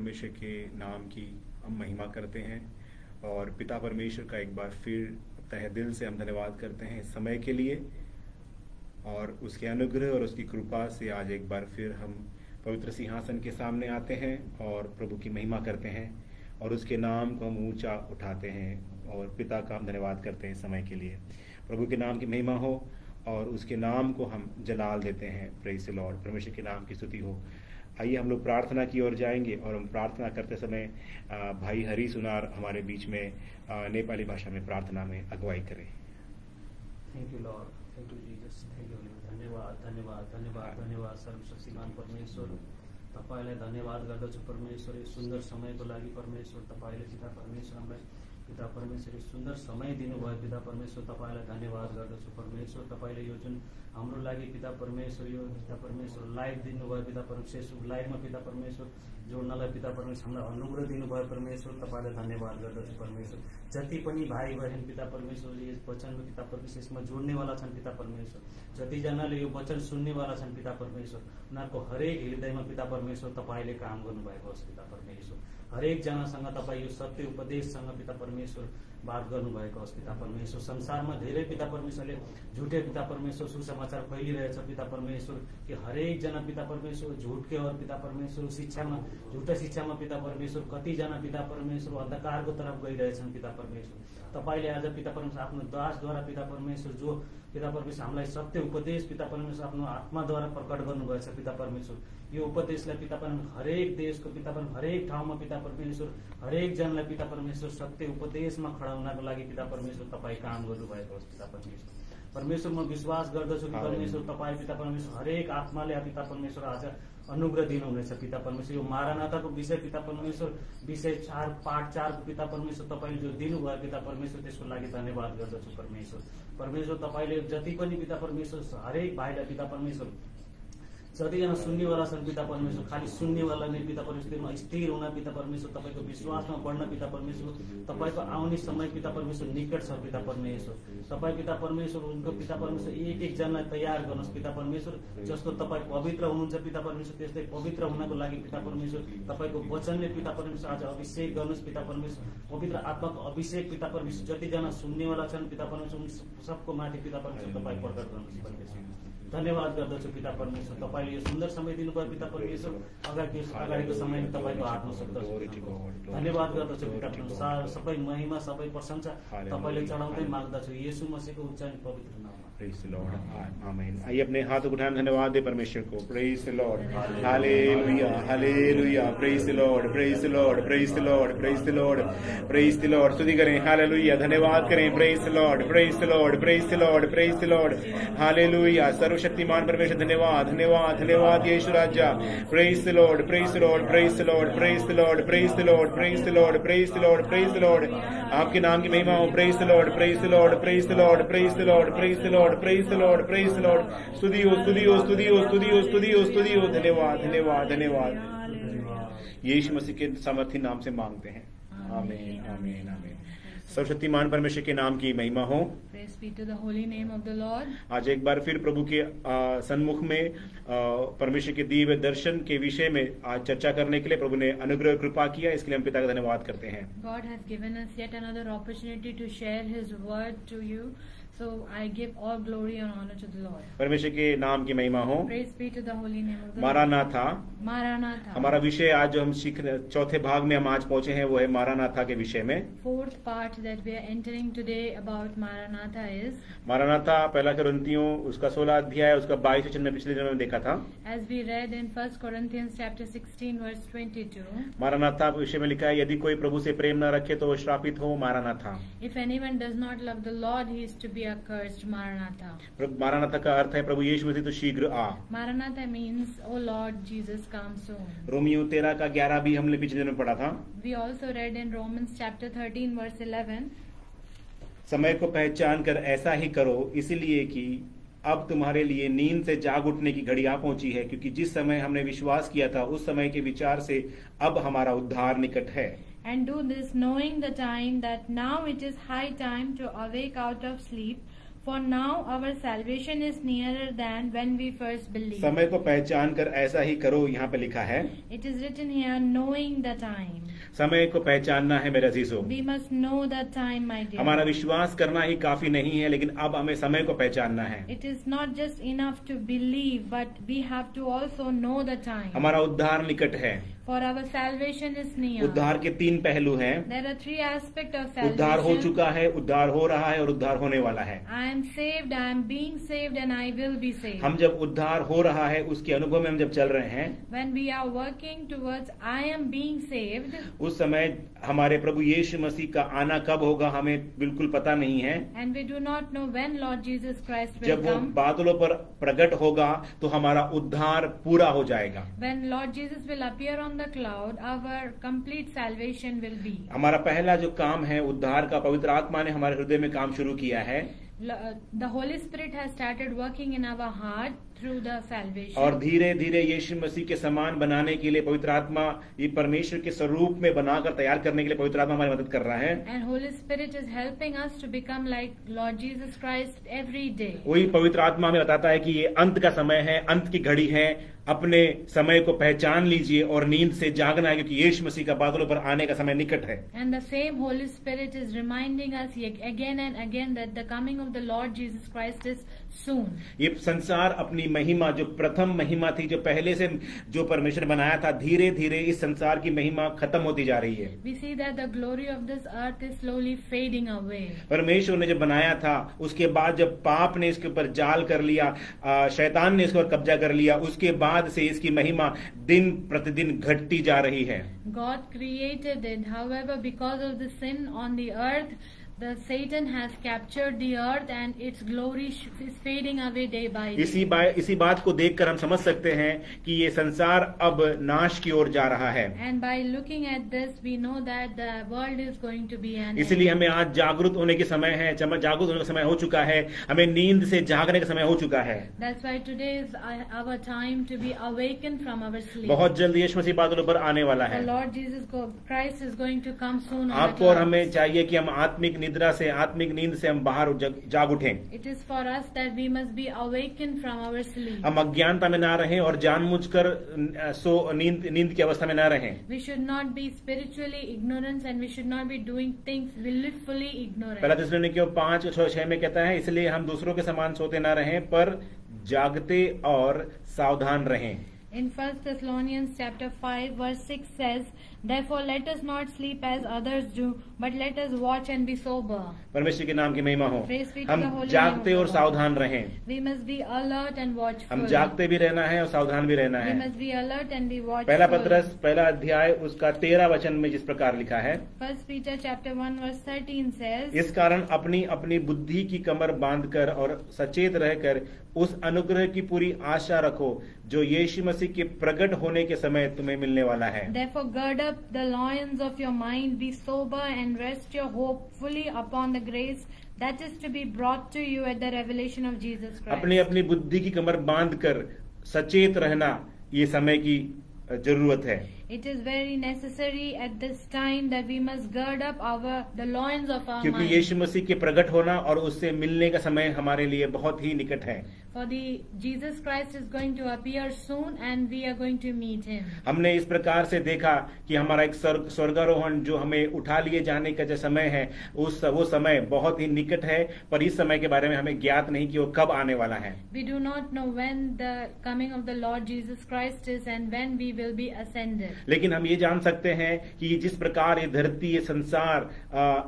परमेश्वर के नाम की हम महिमा करते हैं और पिता परमेश्वर का एक बार फिर तहे दिल से हम धन्यवाद करते हैं इस समय के लिए और उसके अनुग्रह और उसकी कृपा से आज एक बार फिर हम पवित्र सिंहासन के सामने आते हैं और प्रभु की महिमा करते हैं और उसके नाम को हम ऊंचा उठाते हैं और पिता का हम धन्यवाद करते हैं इस समय के लिए। प्रभु के नाम की महिमा हो और उसके नाम को हम जलाल देते हैं। प्रेज़ द लॉर्ड, परमेश्वर के नाम की स्तुति हो। आइए हम लोग प्रार्थना की ओर जाएंगे और हम प्रार्थना करते समय भाई हरी सुनार हमारे बीच में नेपाली भाषा में प्रार्थना में अगुवाई करें। Thank you Lord, thank you Jesus, thank you. धन्यवाद धन्यवाद धन्यवाद धन्यवाद सर्वशक्तिमान परमेश्वर, तपाईलाई धन्यवाद गर्दछु परमेश्वर। यो सुन्दर समयको लागि परमेश्वर तपाईले पिता परमेश्वर हामीलाई पिता परमेश्वर यो सुन्दर समय दिनुभयो पिता परमेश्वर, तपाईलाई धन्यवाद गर्दछु परमेश्वर। तपाईले यो जुन हाम्रो लागि पिता परमेश्वर यो पिता परमेश्वर लाइभ दिनुभयो पिता परमेश्वर, लाइभमा पिता परमेश्वर जोड्नलाई पिता परमेश्वर हामीलाई अनुग्रह दिनुभयो परमेश्वर, तपाईलाई धन्यवाद गर्दछु परमेश्वर। जति पनि भाइ बहिनी पिता परमेश्वर यस वचनमा पिता परमेश्वर यसमा जोड्नेवाला छन् पिता परमेश्वर, जतिजनाले यो वचन सुन्नेवाला छन् पिता परमेश्वर, उनीहरूको हरेक हृदयमा पिता परमेश्वर तपाईले काम गर्नुभएको होस् पिता परमेश्वर। हरेक जनासँग तपाईँ यो सत्य उपदेशसँग पिता परमेश्वर बात गर्नुभएको होस् पिता परमेश्वर। संसारमा धेरै पिता परमेश्वरले झुटे पिता परमेश्वर सुसमाचार फैलिरहेछ पिता परमेश्वर कि हरेक जना पिता परमेश्वर झुटके और पिता परमेश्वर शिक्षामा झुटा शिक्षामा पिता परमेश्वर कतिजना पिता परमेश्वर अन्धकारको तर्फ गइरहेछन् पिता परमेश्वर। तपाईले आज पिता परमेश्वर आफ्नो दासद्वारा पिता परमेश्वर जो पिता परमेश्वर हामीलाई सत्य उपदेश पिता परमेश्वर आफ्नो आत्माद्वारा प्रकट गर्नुभएछ पिता परमेश्वर। यो उपदेशलाई पिता परमेश्वर हरेक देशको पिता परमेश्वर हरेक ठाउँमा पिता परमेश्वर हरेक जनलाई पिता परमेश्वर सत्य उपदेशमा खडा हुनको लागि पिता परमेश्वर तपाईँ काम गर्नुभएको होस् पिता परमेश्वर। परमेश्वर म विश्वास गर्दछु कि परमेश्वर तपाईँ पिता परमेश्वर हरेक आत्माले पिता परमेश्वर आज अनुग्रह दिनुहुनेछ पिता परमेश्वर। यो मारानाथाको विषय पिता परमेश्वर विषय 4 पाठ 4 को पिता परमेश्वर तपाईले जो दिनुभयो पिता परमेश्वर त्यसको लागि धन्यवाद गर्दछु परमेश्वर। परमेश्वर तपाईले जति पनि पिता परमेश्वर हरेक भाइलाई पिता परमेश्वर जतिजना सुन्नेवाला छन् पिता परमेश्वर खाली सुन्नेवाला नै पिता परमेश्वरमा स्थिर हुन पिता परमेश्वर तपाईको विश्वासमा बढ्न पिता परमेश्वर। तपाईको आउने समय पिता परमेश्वर निकट छ पिता परमेश्वर। तपाईँ पिता परमेश्वर उनको पिता परमेश्वर एक एक जनलाई तयार गर्नुहोस् पिता परमेश्वर। जस्तो तपाईँ पवित्र हुनुहुन्छ पिता परमेश्वर त्यस्तै पवित्र हुनको लागि पिता परमेश्वर तपाईको वचनले पिता परमेश्वर आज अभिषेक गर्नुहोस् पिता परमेश्वर। पवित्र आत्माको अभिषेक पिता परमेश्वर जतिजना सुन्नेवाला छन् पिता परमेश्वर सबको माथि पिता परमेश्वर तपाईँ प्रकट गर्नुहोस् परमेश्वर। धन्यवाद गर्दछु पिता परमेश्वर, तपाईले यो सुन्दर समय दिनुभयो पिता परमेश्वर। अगाडिको समय तपाईँको हातमा सक्दछु। धन्यवाद गर्दछु पिता परमेश्वर। सबै महिमा सबै प्रशंसा तपाईले चढाउँदै माग्दछु येशू मसीहको उच्च अनि पवित्र नाममा। प्रेज़ द लॉर्ड, आमीन। आइए अपने हाथ उठाएं, धन्यवाद दे परमेश्वर को। Praise the lord, hallelujah hallelujah. Praise the lord, praise the lord, praise the lord, praise the lord, praise the lord. स्तुति करें, हालेलुया, धन्यवाद करें। Praise the lord, praise the lord, praise the lord, praise the lord, hallelujah. सर्वशक्तिमान परमेश्वर धन्यवाद धन्यवाद धन्यवाद यीशु राजा। Praise the lord, praise the lord, praise the lord, praise the lord, praise the lord, praise the lord, praise the lord, praise the Lord. आपके नाम की महिमा हो। Praise the lord, praise the lord, praise the lord, praise the lord, praise the lord, praise the lord, praise the lord. स्तुति हो स्तुति हो स्तुति हो स्तुति हो स्तुति हो स्तुति हो। धन्यवाद धन्यवाद धन्यवाद यीशु मसीह के सामर्थी नाम से मांगते हैं, आमीन आमीन आमीन। सर्वशक्तिमान परमेश्वर के नाम की महिमा हो। Praise be to the holy name of the Lord. आज एक बार फिर प्रभु के सन्मुख में परमेश्वर के दिए हुए दर्शन के विषय में आज चर्चा करने के लिए प्रभु ने अनुग्रह कृपा किया, इसके लिए हम पिता का धन्यवाद करते हैं। God has given us yet another opportunity to share His word to you. So I give all glory and honor to the Lord. परमेश्वर के नाम की महिमा हो। Praise be to the holy name of the Lord. मारानाथा। मारानाथा। हमारा विषय आज जो हम सीख चौथे भाग में हम आज पहुंचे हैं वो है मारानाथा के विषय में। Fourth part that we are entering today about Maranatha is मारानाथा पहला कोरिन्थियों उसका 16 अध्याय उसका 22 वचन में पिछले दिन में देखा था। As we read in 1 Corinthians chapter 16 verse 22. मारानाथा विषय में लिखा है यदि कोई प्रभु से प्रेम न रखे तो वो श्रापित हो। मारानाथा। If anyone does not love the Lord, he is to be accursed. Maranatha. मारानाथा का अर्थ है प्रभु यीशु मसीह तो शीघ्र आ। Maranatha means oh Lord Jesus come soon. Romeo 13 का 11 भी हमने पिछले दिन में पढ़ा था। We also read in Romans chapter 13 verse 11. समय को पहचान कर ऐसा ही करो इसलिए कि अब तुम्हारे लिए नींद से जाग उठने की घड़ी आ पहुंची है, क्योंकि जिस समय हमने विश्वास किया था उस समय के विचार से अब हमारा उद्धार निकट है। And do this knowing the time that now it is high time to awake out of sleep, For now our salvation is nearer than when we first believed. समय को पहचान कर ऐसा ही करो, यहाँ पे लिखा है। It is written here, knowing the time. समय को पहचानना है मेरे अजीजों। We must know the time, my dear. हमारा विश्वास करना ही काफी नहीं है, लेकिन अब हमें समय को पहचानना है। It is not just enough to believe, but we have to also know the time. हमारा उद्धार निकट है। For our salvation is near. उद्धार के 3 पहलू हैं। There are 3 aspects of salvation. उद्धार हो चुका है, उद्धार हो रहा है और उद्धार होने वाला है। I am saved, I am being saved, and I will be saved. हम जब उद्धार हो रहा है उसके अनुभव में हम जब चल रहे हैं, When we are working towards I am being saved, उस समय हमारे प्रभु यीशु मसीह का आना कब होगा हमें बिल्कुल पता नहीं है। and we do not know when Lord Jesus Christ will जब वो come. बादलों पर प्रकट होगा तो हमारा उद्धार पूरा हो जाएगा। When Lord Jesus will appear on the cloud, our complete salvation will be. हमारा पहला जो काम है उद्धार का, पवित्र आत्मा ने हमारे हृदय में काम शुरू किया है The Holy Spirit has started working in our heart through the salvation. और धीरे धीरे यीशु मसीह के समान बनाने के लिए पवित्र आत्मा, ये परमेश्वर के स्वरूप में बनाकर तैयार करने के लिए पवित्र आत्मा हमारी मदद कर रहा है। And Holy Spirit is helping us to become like Lord Jesus Christ every day. वही पवित्र आत्मा हमें बताता है कि ये अंत का समय है, अंत की घड़ी है। अपने समय को पहचान लीजिए और नींद से जागना है, क्योंकि यीशु मसीह का बादलों पर आने का समय निकट है। And the same Holy Spirit is reminding us again and again that the coming of the Lord Jesus Christ is soon. ये संसार अपनी महिमा, जो प्रथम महिमा थी, जो पहले से जो परमेश्वर बनाया था, धीरे धीरे इस संसार की महिमा खत्म होती जा रही है। We see that the glory of this earth is slowly fading away. परमेश्वर ने जब बनाया था, उसके बाद जब पाप ने इसके ऊपर जाल कर लिया, शैतान ने इसके ऊपर कब्जा कर लिया, उसके बाद से इसकी महिमा दिन प्रतिदिन घटती जा रही है। God created it. However, because of the sin on the earth, the Satan has captured the earth and its glory is fading away day by day. इसी बात को देखकर हम समझ सकते हैं कि ये संसार अब नाश की ओर जा रहा है। And by looking at this, we know that the world is going to be an इसलिए हमें आज जागरूक होने के समय है, जागरूक होने का समय हो चुका है, हमें नींद से जागने का समय हो चुका है। That's why today is our time to be awakened from our sleep. बहुत जल्द यीशु मसीह बादलों पर आने वाला The है। Lord Jesus Christ is going to come soon on the आपको और clouds. हमें चाहिए कि हम आत्मिक निद्रा से, आत्मिक नींद से हम बाहर जाग उठें। It is for us that we must be awakened from our sleep. हम अज्ञानता में ना रहें और जानबूझकर नींद की अवस्था में ना रहें। We should not be spiritually ignorant and we should not be doing things willfully पहला ignorant. थिस्सलुनीकियों 5:6 में कहता है, इसलिए हम दूसरों के समान सोते ना रहें, पर जागते और सावधान रहें। In 1 Thessalonians chapter 5 verse 6 says, Therefore let us not sleep as others do, but let us watch and be sober. परमेश्वर के नाम की महिमा हो। Praise be to हम the holy जागते name of और God. सावधान रहें। We must be alert and watchful. हम जागते भी रहना है और सावधान भी रहना We है। must be alert and be watchful. पहला पत्रस पहला अध्याय उसका 13 वचन में जिस प्रकार लिखा है, 1 Peter chapter 1 verse 13 says, इस कारण अपनी अपनी बुद्धि की कमर बांधकर और सचेत रहकर उस अनुग्रह की पूरी आशा रखो जो यीशु मसीह के प्रकट होने के समय तुम्हें मिलने वाला है। Therefore gird up the loins of your mind, be sober and rest your hope fully upon the grace that is to be brought to you at the revelation of Jesus Christ. अपनी अपनी बुद्धि की कमर बांधकर सचेत रहना ये समय की जरूरत है। It is very necessary at this time that we must gird up the loins of our क्योंकि mind. यीशु मसीह के प्रकट होना और उससे मिलने का समय हमारे लिए बहुत ही निकट है। For Jesus Christ is going to appear soon and we are going to meet him. हमने इस प्रकार से देखा कि हमारा एक स्वर्गारोहण जो हमें उठा लिए जाने का जो समय है, वो समय बहुत ही निकट है, पर इस समय के बारे में हमें ज्ञात नहीं कि वो कब आने वाला है। We do not know when the coming of the Lord Jesus Christ is and when we will be ascended. लेकिन हम ये जान सकते हैं कि जिस प्रकार ये धरती, ये संसार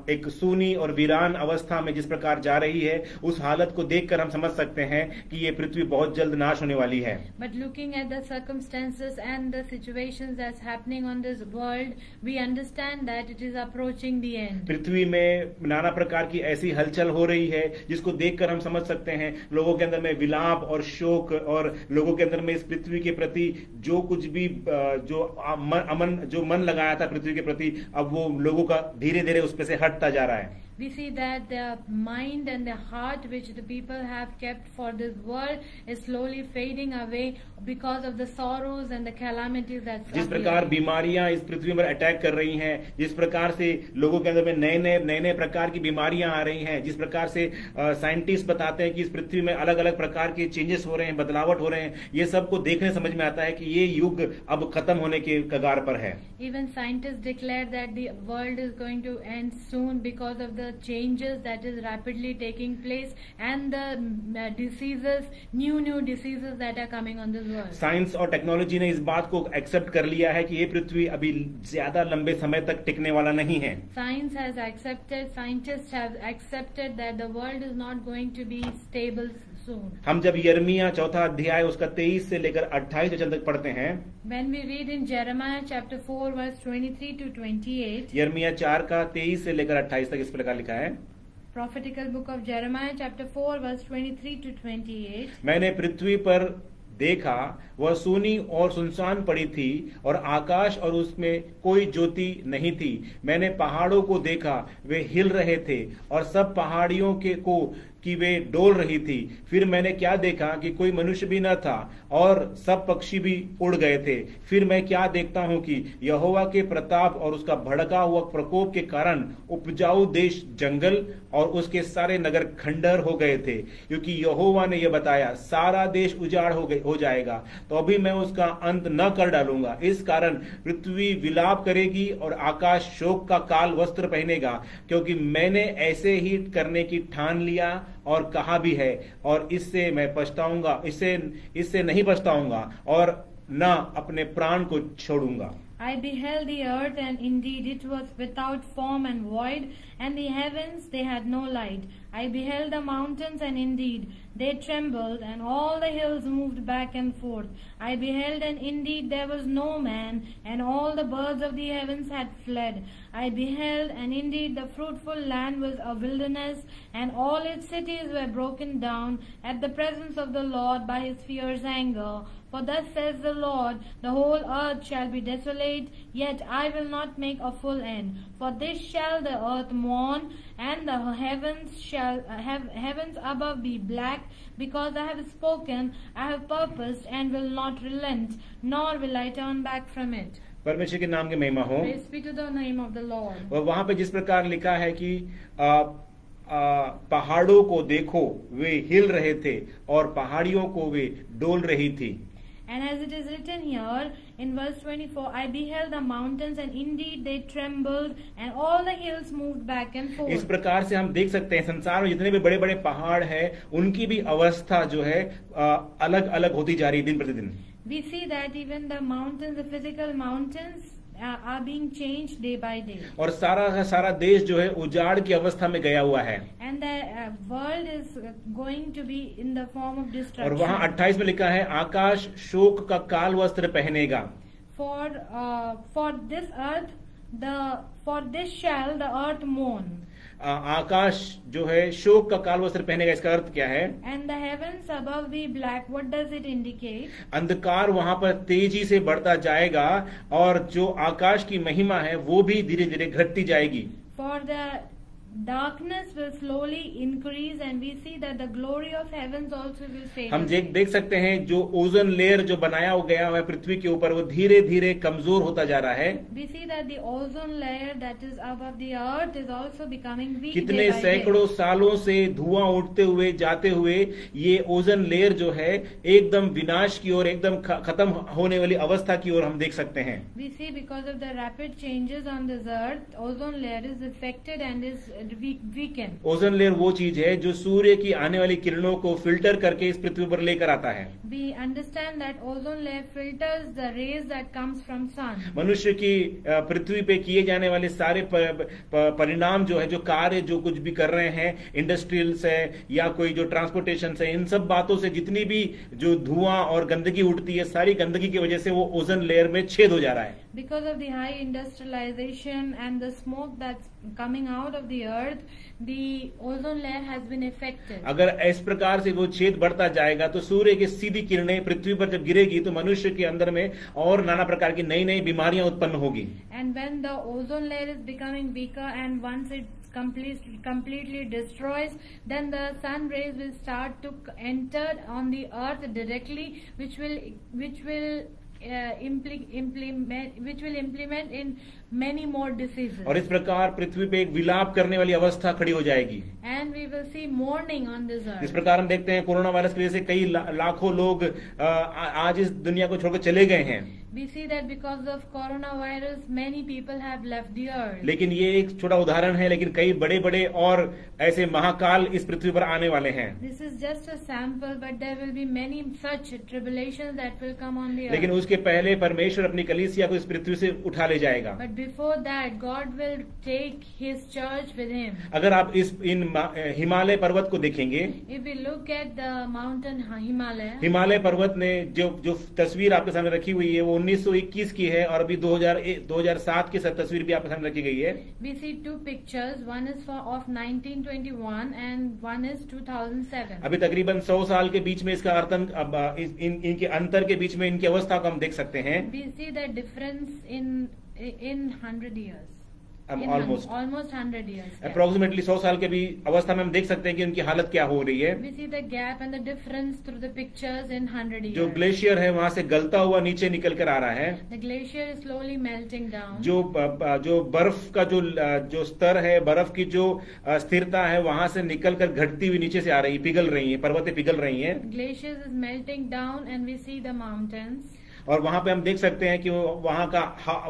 एक सूनी और वीरान अवस्था में जिस प्रकार जा रही है, उस हालत को देखकर हम समझ सकते हैं कि ये पृथ्वी बहुत जल्द नाश होने वाली है। But looking at the circumstances and the situations that's happening on this world, we understand that it is approaching the end. पृथ्वी में नाना प्रकार की ऐसी हलचल हो रही है जिसको देखकर हम समझ सकते हैं लोगों के अंदर में विलाप और शोक, और लोगों के अंदर में इस पृथ्वी के प्रति जो कुछ भी जो मन लगाया था पृथ्वी के प्रति, अब वो लोगों का धीरे धीरे उस पे से हटता जा रहा है। we see that the mind and the heart which the people have kept for this world is slowly fading away because of the sorrows and the calamities that जिस प्रकार बीमारियां इस पृथ्वी पर अटैक कर रही हैं, जिस प्रकार से लोगों के अंदर में नए नए प्रकार की बीमारियां आ रही हैं, जिस प्रकार से साइंटिस्ट बताते हैं कि इस पृथ्वी में अलग अलग प्रकार के चेंजेस हो रहे हैं, बदलावट हो रहे हैं, ये सबको देखने समझ में आता है कि ये युग अब खत्म होने के कगार पर है. Even scientists declare that the world is going to end soon because of the changes that is rapidly taking place and the diseases, new diseases that are coming on this world. Science और technology ने इस बात को accept कर लिया है कि ये पृथ्वी अभी ज्यादा लंबे समय तक टिकने वाला नहीं है. Scientists have accepted that the world is not going to be stable soon. हम जब यिर्मयाह 4 अध्याय उसका 23 से लेकर 28 वचन तक पढ़ते हैं, When we read in Jeremiah chapter 4 verse 23 to 28, यिर्मयाह 4 का 23 से लेकर 28 तक इस प्रकार लिखा है. prophetical book of Jeremiah chapter 4 verse 23 to 28. मैंने पृथ्वी पर देखा, वह सूनी और सुनसान पड़ी थी और आकाश और उसमें कोई ज्योति नहीं थी. मैंने पहाड़ों को देखा, वे हिल रहे थे और सब पहाड़ियों कि वे डोल रही थी. फिर मैंने क्या देखा कि कोई मनुष्य भी न था और सब पक्षी भी उड़ गए थे. फिर मैं क्या देखता हूं कि यहोवा के प्रताप और उसका भड़का हुआ प्रकोप के कारण उपजाऊ देश जंगल और उसके सारे नगर खंडहर हो गए थे, क्योंकि यहोवा ने यह बताया, सारा देश उजाड़ हो जाएगा, तो अभी मैं उसका अंत न कर डालूंगा. इस कारण पृथ्वी विलाप करेगी और आकाश शोक का काल वस्त्र पहनेगा, क्योंकि मैंने ऐसे ही करने की ठान लिया और कहा भी है, और इससे मैं पछताऊंगा, इससे नहीं पछताऊंगा और न अपने प्राण को छोड़ूंगा. I beheld the earth, and indeed it was without form and void, and the heavens, they had no light. I beheld the mountains, and indeed they trembled, and all the hills moved back and forth. I beheld, and indeed there was no man, and all the birds of the heavens had fled. I beheld, and indeed the fruitful land was a wilderness, and all its cities were broken down at the presence of the Lord by his fierce anger. For thus says the Lord, the whole earth shall be desolate, yet I will not make a full end. For this shall the earth mourn, and the heavens shall heavens above be black, because I have spoken, I have purposed, and will not relent, nor will I turn back from it. परमेश्वर के नाम की महिमा हो. Praise be to the name of the Lord. और वहां पे जिस प्रकार लिखा है कि पहाड़ों को देखो, वे हिल रहे थे और पहाड़ियों को वे डोल रही थी. And as it is written here in verse 24, I beheld the mountains, and indeed they trembled, and all the hills moved back and forth. इस प्रकार से हम देख सकते हैं संसार में जितने भी बड़े बड़े पहाड़ हैं, उनकी भी अवस्था जो है अलग अलग होती जा रही है दिन प्रतिदिन. We see that even the mountains, the physical mountains, are being changed day by day. और सारा का सारा देश जो है उजाड़ की अवस्था में गया हुआ है. And the world is going to be in the form of destruction. और वहाँ 28 में लिखा है, आकाश शोक का काल वस्त्र पहनेगा. For this shall the earth mourn. आकाश जो है शोक का काल वस्त्र पहनेगा. इसका अर्थ क्या है? And the heavens above be black. What does it indicate? अंधकार वहां पर तेजी से बढ़ता जाएगा और जो आकाश की महिमा है वो भी धीरे धीरे घटती जाएगी. For the darkness will slowly increase, and we see that the glory of heavens also will fade. हम देख सकते हैं जो ओजोन लेयर जो बनाया गया हुआ है पृथ्वी के ऊपर, वो धीरे धीरे कमजोर होता जा रहा है. We see that the ozone layer that is above the earth is also becoming weak. कितने सैकड़ों सालों से धुआं उठते हुए जाते हुए ये ओजोन लेयर जो है एकदम विनाश की ओर, एकदम खत्म होने वाली अवस्था की ओर हम देख सकते हैं. We see because of the rapid changes on this earth, ozone layer is affected and is weakened. Ozone layer वो चीज है जो सूर्य की आने वाली किरणों को फिल्टर करके इस पृथ्वी पर लेकर आता है. We understand that ozone layer filters the rays that comes from sun. मनुष्य की पृथ्वी पे किए जाने वाले सारे परिणाम जो है, जो कार्य जो कुछ भी कर रहे हैं, इंडस्ट्रियल्स है या कोई जो ट्रांसपोर्टेशन है, इन सब बातों से जितनी भी जो धुआं और गंदगी उठती है, सारी गंदगी की वजह से वो ओजोन लेयर में छेद हो जा रहा है. Because of the high industrialization and the smoke that's coming out of the earth, the ozone layer has been affected. अगर इस प्रकार से वो छेद बढ़ता जाएगा तो सूर्य की सीधी किरणें पृथ्वी पर जब गिरेगी तो मनुष्य के अंदर में और नाना प्रकार की नई नई बीमारियां उत्पन्न होगी. And when the ozone layer is becoming weaker and once it's completely destroys, then the sun rays will start to enter on the earth directly, which will implement in many more diseases. और इस प्रकार पृथ्वी पे एक विलाप करने वाली अवस्था खड़ी हो जाएगी. And we will see mourning on this earth. इस प्रकार हम देखते हैं कोरोना वायरस की वजह से कई लाखों लोग आज इस दुनिया को छोड़कर चले गए हैं. We see that because of coronavirus, many people have left the earth. लेकिन ये एक छोटा उदाहरण है, लेकिन कई बड़े बड़े और ऐसे महाकाल इस पृथ्वी पर आने वाले हैं. This is just a sample, but there will be many such tribulations that will come on the earth. लेकिन उसके पहले परमेश्वर अपनी कलीसिया को इस पृथ्वी से उठा ले जाएगा. But before that, God will take His church with Him. अगर आप इन हिमालय पर्वत को देखेंगे, If we look at the mountain Himalaya, Himalaya पर्वत ने जो तस्वीर आपके सामने रखी हुई है वो 1921 की है, और अभी 2007 की तस्वीर भी आपके सामने रखी गई है. we see two pictures. One is of 1921 and one is 2007. अभी तकरीबन 100 साल के बीच में इसका इनके अंतर के बीच में इनकी अवस्था को हम देख सकते हैं. We see the difference in 100 years. Almost 100 years. Approximately 100 साल के भी अवस्था में हम देख सकते हैं कि उनकी हालत क्या हो रही है. We see the gap and the difference through the pictures in 100 years. जो ग्लेशियर है वहां से गलता हुआ नीचे निकल कर आ रहा है. The glacier is slowly melting down. जो बर्फ का जो स्तर है, बर्फ की जो स्थिरता है वहां से निकल कर घटती हुई नीचे से आ रही, पिघल रही है, पर्वतें पिघल रही हैं. Glaciers is melting down and we see the mountains. और वहां पे हम देख सकते हैं कि वहां का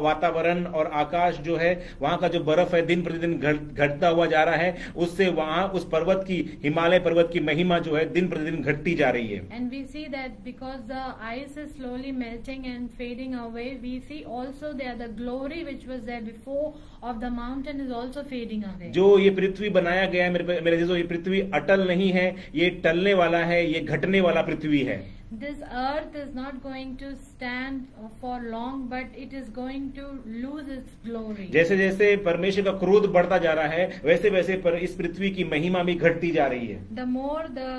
वातावरण और आकाश जो है, वहां का जो बर्फ है दिन प्रतिदिन घटता हुआ जा रहा है. उससे वहां उस पर्वत की, हिमालय पर्वत की महिमा जो है दिन प्रतिदिन घटती जा रही है. And we see that because the ice is slowly melting and fading away, we see also there the glory which was there before of the mountain is also fading away. जो ये पृथ्वी बनाया गया है मेरे देशों, ये पृथ्वी अटल नहीं है, ये टलने वाला है, ये घटने वाला पृथ्वी है. This earth is not going to stand for long, but it is going to lose its glory. जैसे जैसे परमेश्वर का क्रोध बढ़ता जा रहा है, वैसे वैसे पर इस पृथ्वी की महिमा भी घटती जा रही है. The more the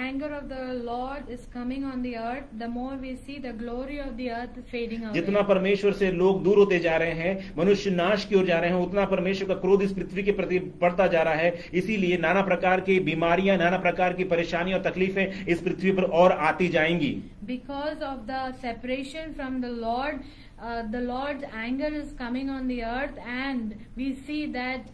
anger of the Lord is coming on the earth, the more we see the glory of the earth fading away. जितना परमेश्वर से लोग दूर होते जा रहे हैं, मनुष्य नाश की ओर जा रहे हैं, उतना परमेश्वर का क्रोध इस पृथ्वी के प्रति बढ़ता जा रहा है. इसीलिए नाना प्रकार की बीमारियां, नाना प्रकार की परेशानियां और तकलीफें इस पृथ्वी पर और आती जाएंगी. Because of the separation from the Lord's anger is coming on the earth, and we see that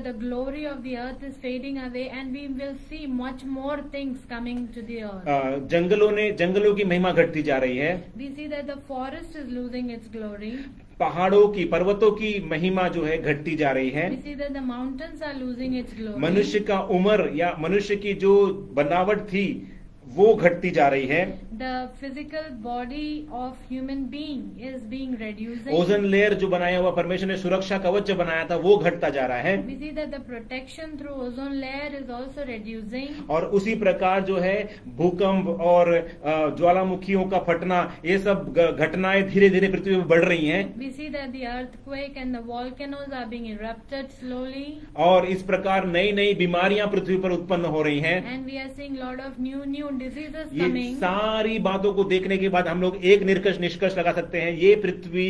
the glory of the earth is fading away, and we will see much more things coming to the earth. जंगलों की महिमा घटती जा रही है. We see that the forest is losing its glory. पहाड़ों की, पर्वतों की महिमा जो है घटती जा रही है. We see that the mountains are losing its glory. मनुष्य का उम्र या मनुष्य की जो बनावट थी वो घटती जा रही है. The physical body of human being is being reducing. Ozone layer जो बनाया हुआ परमेश्वर ने सुरक्षा कवच जो बनाया था वो घटता जा रहा है. We see that the protection through ozone layer is also reducing. और उसी प्रकार जो है भूकंप और ज्वालामुखियों का फटना, ये सब घटनाएं धीरे धीरे पृथ्वी में बढ़ रही हैं. We see that the earthquake and the volcanoes are being erupted slowly. और इस प्रकार नई नई बीमारियां पृथ्वी पर उत्पन्न हो रही हैं. And we are seeing lot of new diseases ये coming. सारी बातों को देखने के बाद हम लोग एक निष्कर्ष लगा सकते हैं, ये पृथ्वी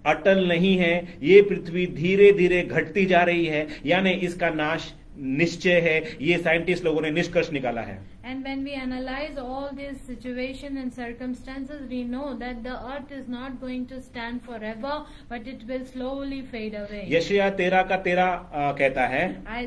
अटल नहीं है, ये पृथ्वी धीरे धीरे घटती जा रही है, यानी इसका नाश निश्चय है. ये साइंटिस्ट लोगों ने निष्कर्ष निकाला है. And when we analyze all these situations and circumstances, we know that the earth is not going to stand forever, but it will slowly fade away. यशायाह 13 का 13 कहता है,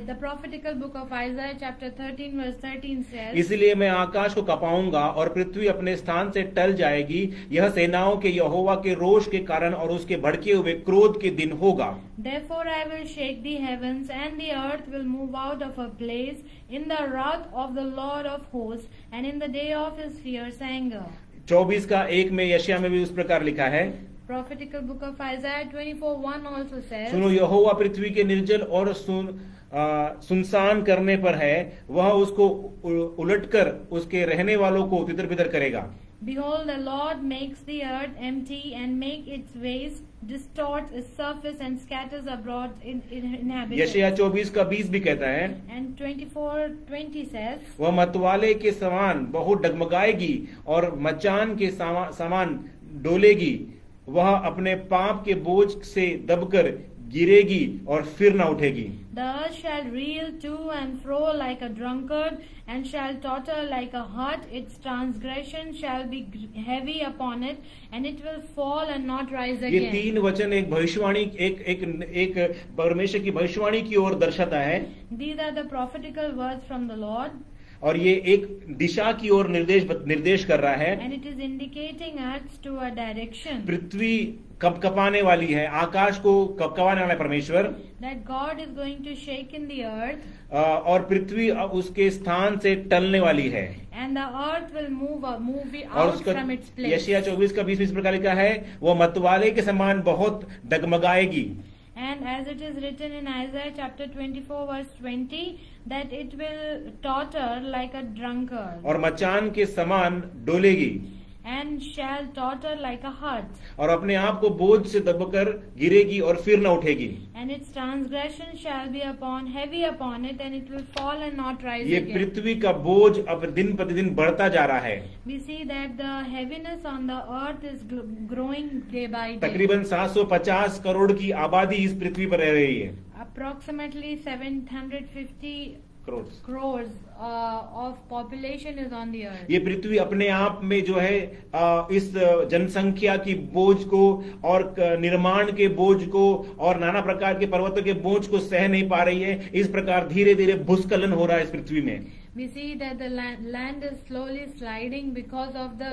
The prophetical book of Isaiah chapter 13 verse 13 says, इसलिए मैं आकाश को कपाऊंगा और पृथ्वी अपने स्थान से टल जाएगी. यह सेनाओं के यहोवा के रोष के कारण और उसके भड़के हुए क्रोध के दिन होगा. Therefore I will shake the heavens, and the earth will move out of her place in the wrath of the Lord of hosts, and in the day of his fierce anger. 24 का 1 में यशायाह में भी उस प्रकार लिखा है. Prophetical book of Isaiah 24:1 also says, सुनो, यहोवा पृथ्वी के निर्जल और सुनसान करने पर है, वह उसको उलटकर उसके रहने वालों को तितर बितर करेगा. Behold, the Lord makes the earth empty and make its ways, distorts its surface and scatters abroad in inhabitants. यशायाह 24 का 20 भी कहता है, And 24:20 says, वह मतवाले के समान बहुत डगमगाएगी और मचान के समान डोलेगी. वह अपने पाप के बोझ से दबकर गिरेगी और फिर ना उठेगी। The earth shall reel to and fro like a drunkard, and shall totter like a hut. Its transgression shall be heavy upon it, and it will fall and not rise ये again. 3 वचन एक भविष्यवाणी, एक परमेश्वर की भविष्यवाणी की ओर दर्शाता है, These are the prophetical words from the Lord, और ये एक दिशा की ओर निर्देश कर रहा है। and it is indicating us to a direction पृथ्वी कपकपाने वाली है, आकाश को कपकपाने वाला है परमेश्वर, that God is going to shake in the earth, और पृथ्वी उसके स्थान से टलने वाली है, and the earth will move और out उसका from its place. यशायाह 24 का 20 इस प्रकार लिखा है, वो मतवाले के समान बहुत डगमगाएगी। And as it is written in Isaiah chapter 24 verse 20, that it will totter like a drunkard, और मचान के समान डोलेगी, and shall totter like a hut, और अपने आप को बोझ से दबकर गिरेगी और फिर न उठेगी। and its transgression shall be heavy upon it, and it will fall and not rise ये again. पृथ्वी का बोझ अब दिन प्रतिदिन बढ़ता जा रहा है। We see that the heaviness on the earth is growing day by day. तकरीबन 750 करोड़ की आबादी इस पृथ्वी पर रह रही है। Approximately 750 crore. crores of population is on the earth. ये पृथ्वी अपने आप में जो है इस जनसंख्या की बोझ को और निर्माण के बोझ को और नाना प्रकार के पर्वतों के बोझ को सह नहीं पा रही है। इस प्रकार धीरे धीरे भूस्खलन हो रहा है इस पृथ्वी में। We see that the land is slowly sliding because of the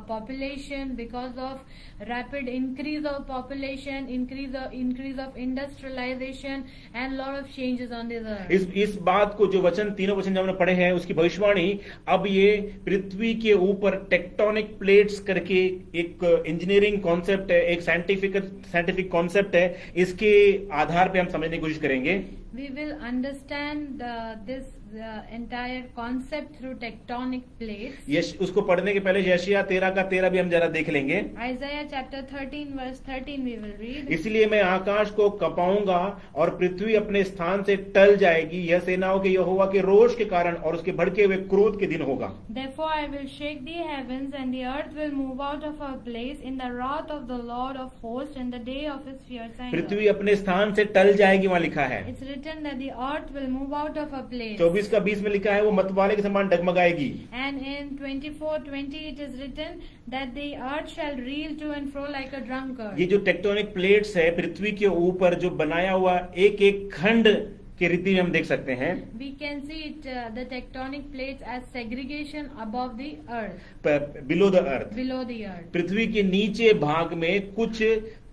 population, because of rapid increase of population, increase of industrialization, and lot of changes on this earth. इस बात को जो वचन, तीनों वचन जो हमने पढ़े हैं उसकी भविष्यवाणी, अब ये पृथ्वी के ऊपर टेक्टोनिक प्लेट्स करके एक इंजीनियरिंग कॉन्सेप्ट है, एक साइंटिफिक कॉन्सेप्ट है, इसके आधार पे हम समझने की कोशिश करेंगे। We will understand this entire concept through tectonic plates. उसको पढ़ने के पहले यशायाह 13 का 13 भी हम जरा देख लेंगे। Isaiah chapter 13 verse 13 we will read. इसलिए मैं आकाश को कपाऊंगा और पृथ्वी अपने स्थान से टल जाएगी, यह सेनाओं के यहोवा के रोष के कारण और उसके भड़के हुए क्रोध के दिन होगा। Therefore I will shake the heavens, and the earth will move out of her place in the wrath of the Lord of hosts, and the day of his fierce anger. पृथ्वी अपने स्थान से टल जाएगी, वहां लिखा है। It's written that the earth will move out of her place. 24 का 20 में लिखा है, वो मतवाले के समान डगमगाएगी। And in 24:20 it is written that the earth shall reel to and fro like a drunkard. ये जो टेक्टोनिक प्लेट्स है पृथ्वी के ऊपर जो बनाया हुआ एक एक खंड के रीति में हम देख सकते हैं। We can see it, the tectonic plates as segregation above the earth, below the earth, below the earth. पृथ्वी के नीचे भाग में कुछ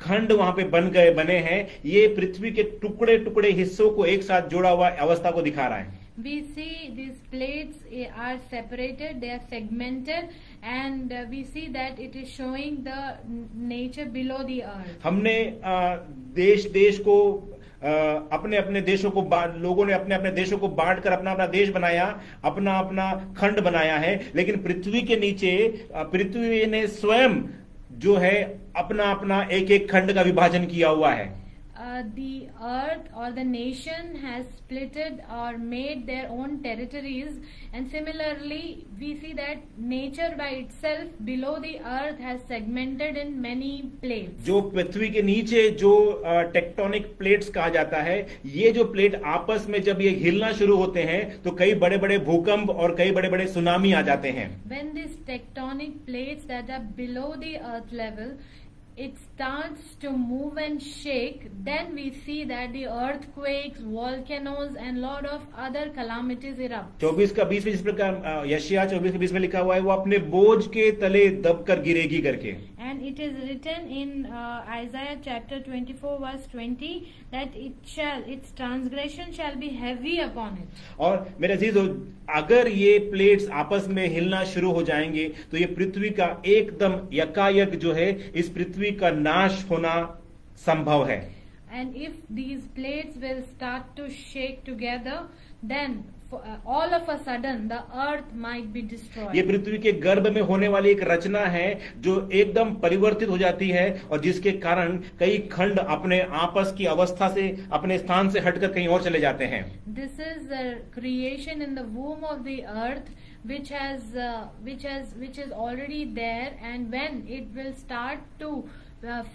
खंड वहां पे बने हैं। ये पृथ्वी के टुकड़े टुकड़े हिस्सों को एक साथ जोड़ा हुआ अवस्था को दिखा रहा है। We see these plates are separated, they are segmented, and we see that it is showing the nature below the earth. हमने देश को अपने अपने देशों को लोगों ने अपने अपने देशों को बांट कर अपना अपना देश बनाया, अपना अपना खंड बनाया है, लेकिन पृथ्वी के नीचे पृथ्वी ने स्वयं जो है अपना अपना एक एक खंड का विभाजन किया हुआ है। The earth or the nation has splitted or made their own territories, and similarly we see that nature by itself below the earth has segmented in many plates. जो पृथ्वी के नीचे जो टेक्टोनिक प्लेट्स कहा जाता है, ये जो प्लेट आपस में जब ये हिलना शुरू होते हैं तो कई बड़े बड़े भूकंप और कई बड़े बड़े सुनामी आ जाते हैं। When these tectonic plates that are below the earth level, it starts to move and shake, then we see that the earthquakes, volcanoes and lot of other calamities erupt. 24 का 20 में जिस प्रकार यशायाह 24 के 20 में लिखा हुआ है, वो अपने बोझ के तले दबकर गिरेगी करके। And it is written in Isaiah chapter 24 verse 20 that its transgression shall be heavy upon it. और मेरे अजीजों, अगर ये प्लेट्स आपस में हिलना शुरू हो जाएंगे तो ये पृथ्वी का एकदम यकायक जो है इस पृथ्वी का नाश होना संभव है। And if these plates will start to shake together, then all of a sudden the earth might be destroyed. ये पृथ्वी के गर्भ में होने वाली एक रचना है जो एकदम परिवर्तित हो जाती है और जिसके कारण कई खंड अपने आपस की अवस्था से अपने स्थान से हटकर कहीं और चले जाते हैं। This is the creation in the womb of the earth which is already there, and when it will start to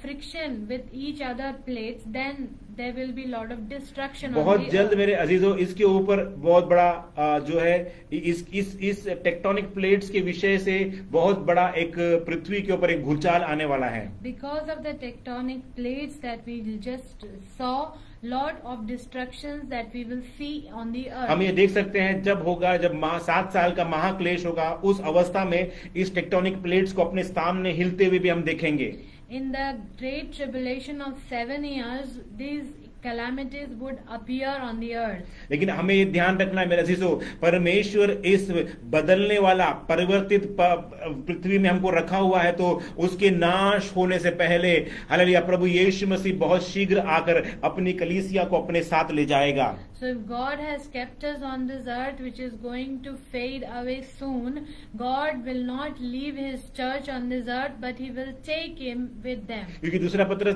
friction with each other plates, then there will be lot of destruction on बहुत the जल्द earth. मेरे अजीजों इसके ऊपर बहुत बड़ा जो है इस टेक्टोनिक प्लेट्स के विषय से बहुत बड़ा एक पृथ्वी के ऊपर एक भूचाल आने वाला है. Because of the tectonic plates that we just saw, lot of destructions that we will see on the earth. हम ये देख सकते हैं जब होगा, जब 7 साल का महाक्लेश होगा, उस अवस्था में इस टेक्टोनिक प्लेट्स को अपने सामने हिलते हुए भी हम देखेंगे. In the great tribulation of 7 years, these calamities would appear on the earth. लेकिन हमें ये ध्यान रखना है मेरे अजीजों, परमेश्वर इस बदलने वाला परिवर्तित पृथ्वी में हमको रखा हुआ है, तो उसके नाश होने से पहले हालेलुया प्रभु यीशु मसीह बहुत शीघ्र आकर अपनी कलीसिया को अपने साथ ले जाएगा. So if God has kept us on this earth, which is going to fade away soon, God will not leave His church on this earth, but He will take him with them. क्योंकि दूसरा पत्रस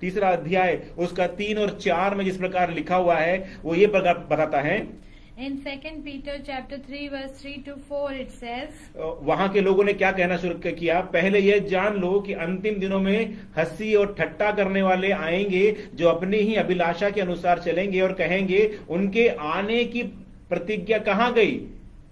तीसरा अध्याय उसका 3 और 4 में जिस प्रकार लिखा हुआ है वो ये प्रकार बताता है. In 2 Peter chapter 3 verse 3 to 4 it says, वहां के लोगों ने क्या कहना शुरू किया, पहले यह जान लो कि अंतिम दिनों में हंसी और ठट्टा करने वाले आएंगे जो अपनी ही अभिलाषा के अनुसार चलेंगे और कहेंगे उनके आने की प्रतिज्ञा कहाँ गई,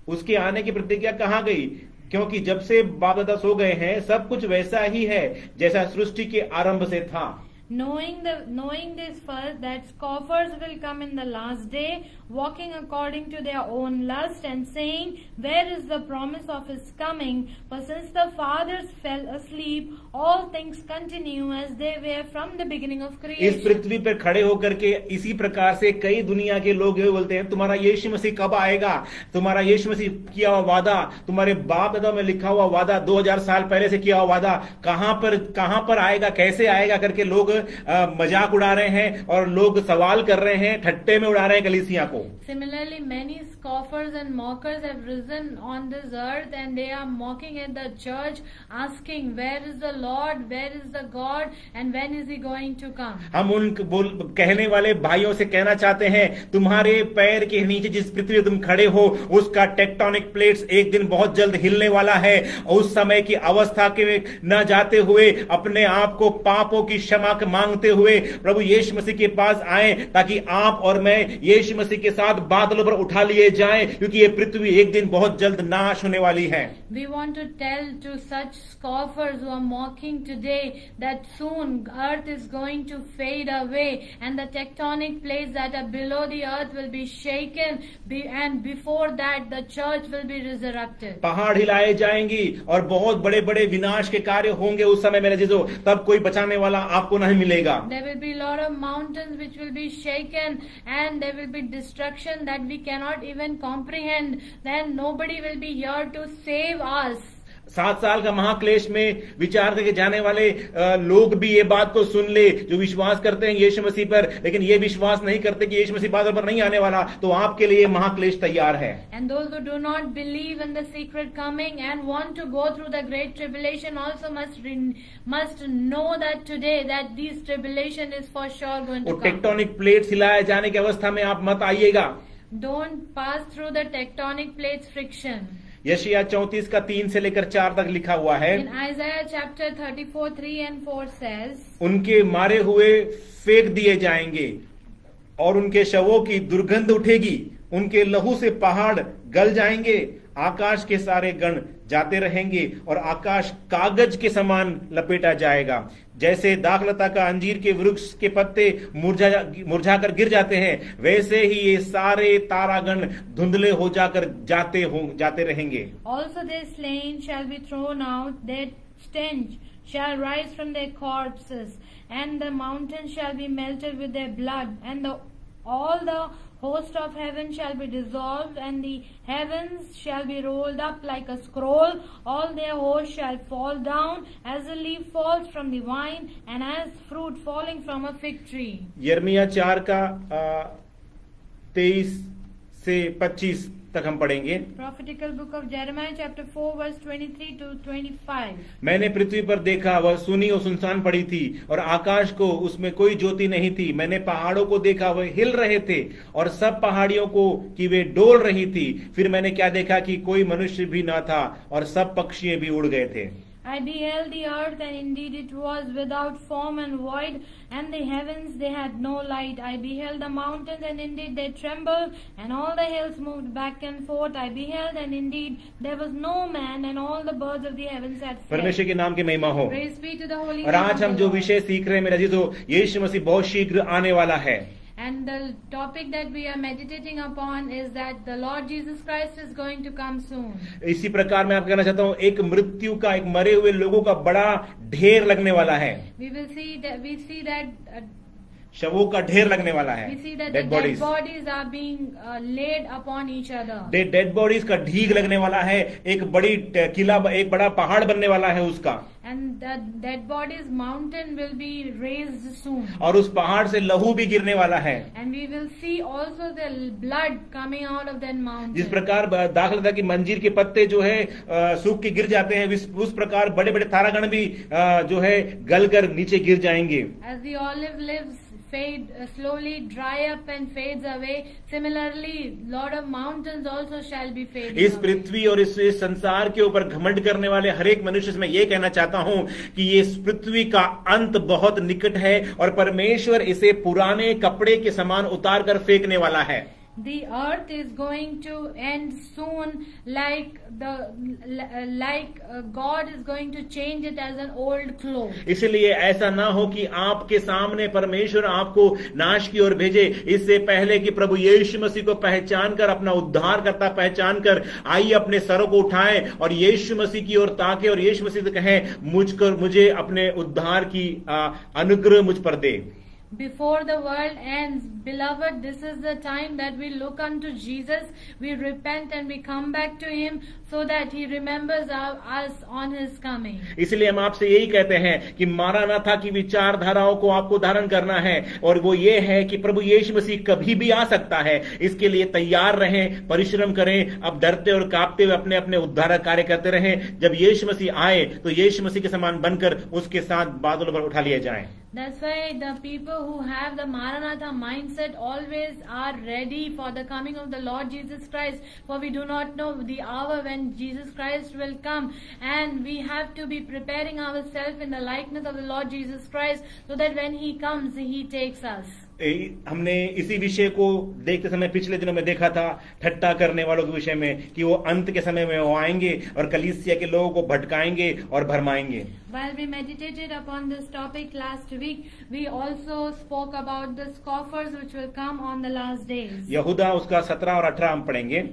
उसके आने की प्रतिज्ञा कहाँ गई, क्योंकि जब से बाप दादा सो गए हैं सब कुछ वैसा ही है जैसा सृष्टि के आरंभ से था. knowing this first, that scoffers will come in the last day, walking according to their own lust, and saying, where is the promise of His coming? For since the fathers fell asleep, all things continue as they were from the beginning of इस creation. पृथ्वी पर खड़े होकर के इसी प्रकार से कई दुनिया के लोग ये बोलते हैं, तुम्हारा यीशु मसीह कब आएगा, तुम्हारा यीशु मसीह किया हुआ वादा, तुम्हारे बाप दादा में लिखा हुआ वादा, 2000 साल पहले से किया हुआ वादा कहां पर आएगा, कैसे आएगा करके लोग मजाक उड़ा रहे हैं और लोग सवाल कर रहे हैं, ठट्टे में उड़ा रहे हैं कलीसिया को. Similarly, many scoffers and mockers have risen on this earth, and they are mocking at the church, asking, where is the Lord, where is the God, and when is He going to come? हम उन कहने वाले भाइयों से कहना चाहते हैं, तुम्हारे पैर के नीचे जिस पृथ्वी तुम खड़े हो उसका टेक्टोनिक प्लेट्स एक दिन बहुत जल्द हिलने वाला है. उस समय की अवस्था के न जाते हुए अपने आप को पापों की क्षमा मांगते हुए प्रभु यीशु मसीह के पास आए, ताकि आप और मैं यीशु मसीह के साथ बादलों पर उठा लिए जाएं, क्योंकि ये पृथ्वी एक दिन बहुत जल्द नाश होने वाली है. We want to tell to such scoffers who are mocking today that soon earth is going to fade away and the tectonic plates that are below the earth will be shaken, and before that the church will be resurrected. पहाड़ हिलाए जाएंगी और बहुत बड़े बड़े विनाश के कार्य होंगे उस समय मेरे जीजो, तब कोई बचाने वाला आपको नहीं मिलेगा. There will be a lot of mountains which will be shaken, and there will be destruction that we cannot even comprehend. Then nobody will be here to save us. 7 साल का महाक्लेश में विचार करके जाने वाले लोग भी ये बात को सुन ले, जो विश्वास करते हैं यीशु मसीह पर, लेकिन ये विश्वास नहीं करते कि यीशु मसीह बादल पर नहीं आने वाला, तो आपके लिए महाक्लेश तैयार है. And those who do not believe in the secret coming and want to go through the great tribulation also must know that today that this tribulation is for sure going to वो come. Tectonic plates हिलाए जाने की अवस्था में आप मत आइएगा. Don't pass through the tectonic plates friction. यशायाह 34 का 3 से लेकर 4 तक लिखा हुआ है, In Isaiah chapter 34, 3 and 4 says, उनके मारे हुए फेंक दिए जाएंगे और उनके शवों की दुर्गंध उठेगी, उनके लहू से पहाड़ गल जाएंगे, आकाश के सारे गण जाते रहेंगे और आकाश कागज के समान लपेटा जाएगा. जैसे दाखलता का अंजीर के वृक्ष के पत्ते मुरझाकर गिर जाते हैं, वैसे ही ये सारे तारागण धुंधले हो जाकर जाते रहेंगे. Also their slain shall be thrown out, their stench shall rise from their corpses, and the mountains shall be melted with their blood, and all the host of heaven shall be dissolved, and the heavens shall be rolled up like a scroll. All their host shall fall down as a leaf falls from the vine, and as fruit falling from a fig tree. यिर्मयाह 4 का 23 से 25 तक हम पढ़ेंगे. Prophetical book of Jeremiah chapter 4 verse 23 to 25. मैंने पृथ्वी पर देखा, वह सुनी और सुनसान पड़ी थी, और आकाश को उसमें कोई ज्योति नहीं थी. मैंने पहाड़ों को देखा, वह हिल रहे थे, और सब पहाड़ियों को कि वे डोल रही थी. फिर मैंने क्या देखा कि कोई मनुष्य भी न था, और सब पक्षी भी उड़ गए थे. I beheld the earth, and indeed it was without form and void, and the heavens they had no light. I beheld the mountains, and indeed they trembled, and all the hills moved back and forth. I beheld, and indeed there was no man, and all the birds of the heavens had fled. परमेश्वर के नाम की महिमा हो। Praise be to the holy और name आज of हम the जो Lord. विषय सीख रहे हैं मेरे अजीजों, यीशु मसीह बहुत शीघ्र आने वाला है। And the topic that we are meditating upon is that the Lord Jesus Christ is going to come soon. इसी प्रकार मैं आपको कहना चाहता हूं, एक मृत्यु का, एक मरे हुए लोगों का बड़ा ढेर लगने वाला है। We see that शवों का ढेर लगने वाला है। we see that dead the bodies, dead bodies are being laid upon each other. Dead bodies का ढीग लगने वाला है। एक बड़ी किला, एक बड़ा पहाड़ बनने वाला है उसका, And the dead bodies mountain will be raised soon. और उस पहाड़ से लहू भी गिरने वाला है। And we will see also the blood coming out of that mountain. जिस प्रकार दाखिल था कि मंजीर के पत्ते जो है सूख के गिर जाते हैं, उस प्रकार बड़े बड़े तारागण भी जो है गलकर नीचे गिर जाएंगे। As the olive leaves fade slowly, dry up and fades away, similarly Lord of mountains also shall be fading इस away. पृथ्वी और इस संसार के ऊपर घमंड करने वाले हर एक मनुष्य से मैं ये कहना चाहता हूं कि ये पृथ्वी का अंत बहुत निकट है और परमेश्वर इसे पुराने कपड़े के समान उतार कर फेंकने वाला है। The earth is going to end soon, like God is going to change it as an old cloth. इसलिए ऐसा ना हो कि आपके सामने परमेश्वर आपको नाश की ओर भेजे। इससे पहले कि प्रभु यीशु मसीह को पहचान कर, अपना उद्धारकर्ता पहचान कर, आइए अपने सरों को उठाएं और यीशु मसीह की ओर ताके और यीशु मसीह से कहें, मुझे अपने उद्धार की अनुग्रह मुझ पर दे। Before the world ends, beloved, this is the time that we look unto Jesus, we repent and we come back to Him so that He remembers us on His coming. इसलिए हम आपसे यही कहते हैं कि मारानाथा की विचारधाराओं को आपको धारण करना है, और वो ये है कि प्रभु यीशु मसीह कभी भी आ सकता है। इसके लिए तैयार रहें, परिश्रम करें। अब डरते और कांपते हुए अपने अपने उद्धारक कार्य करते रहें। जब यीशु मसीह आए तो यीशु मसीह के समान बनकर उसके साथ बादलों पर उठा लिए जाएं। That's why the people who have the Maranatha mindset always are ready for the coming of the Lord Jesus Christ, for we do not know the hour when Jesus Christ will come, and we have to be preparing ourselves in the likeness of the Lord Jesus Christ so that when He comes, He takes us. हमने इसी विषय को देखते समय पिछले दिनों में देखा था, ठट्टा करने वालों के विषय में, कि वो अंत के समय में वो आएंगे और कलीसिया के लोगों को भटकाएंगे और भरमाएंगे। While we meditated upon this topic last week, we also spoke about the scoffers which will come on the last days. यहूदा उसका 17 और 18 हम पढ़ेंगे।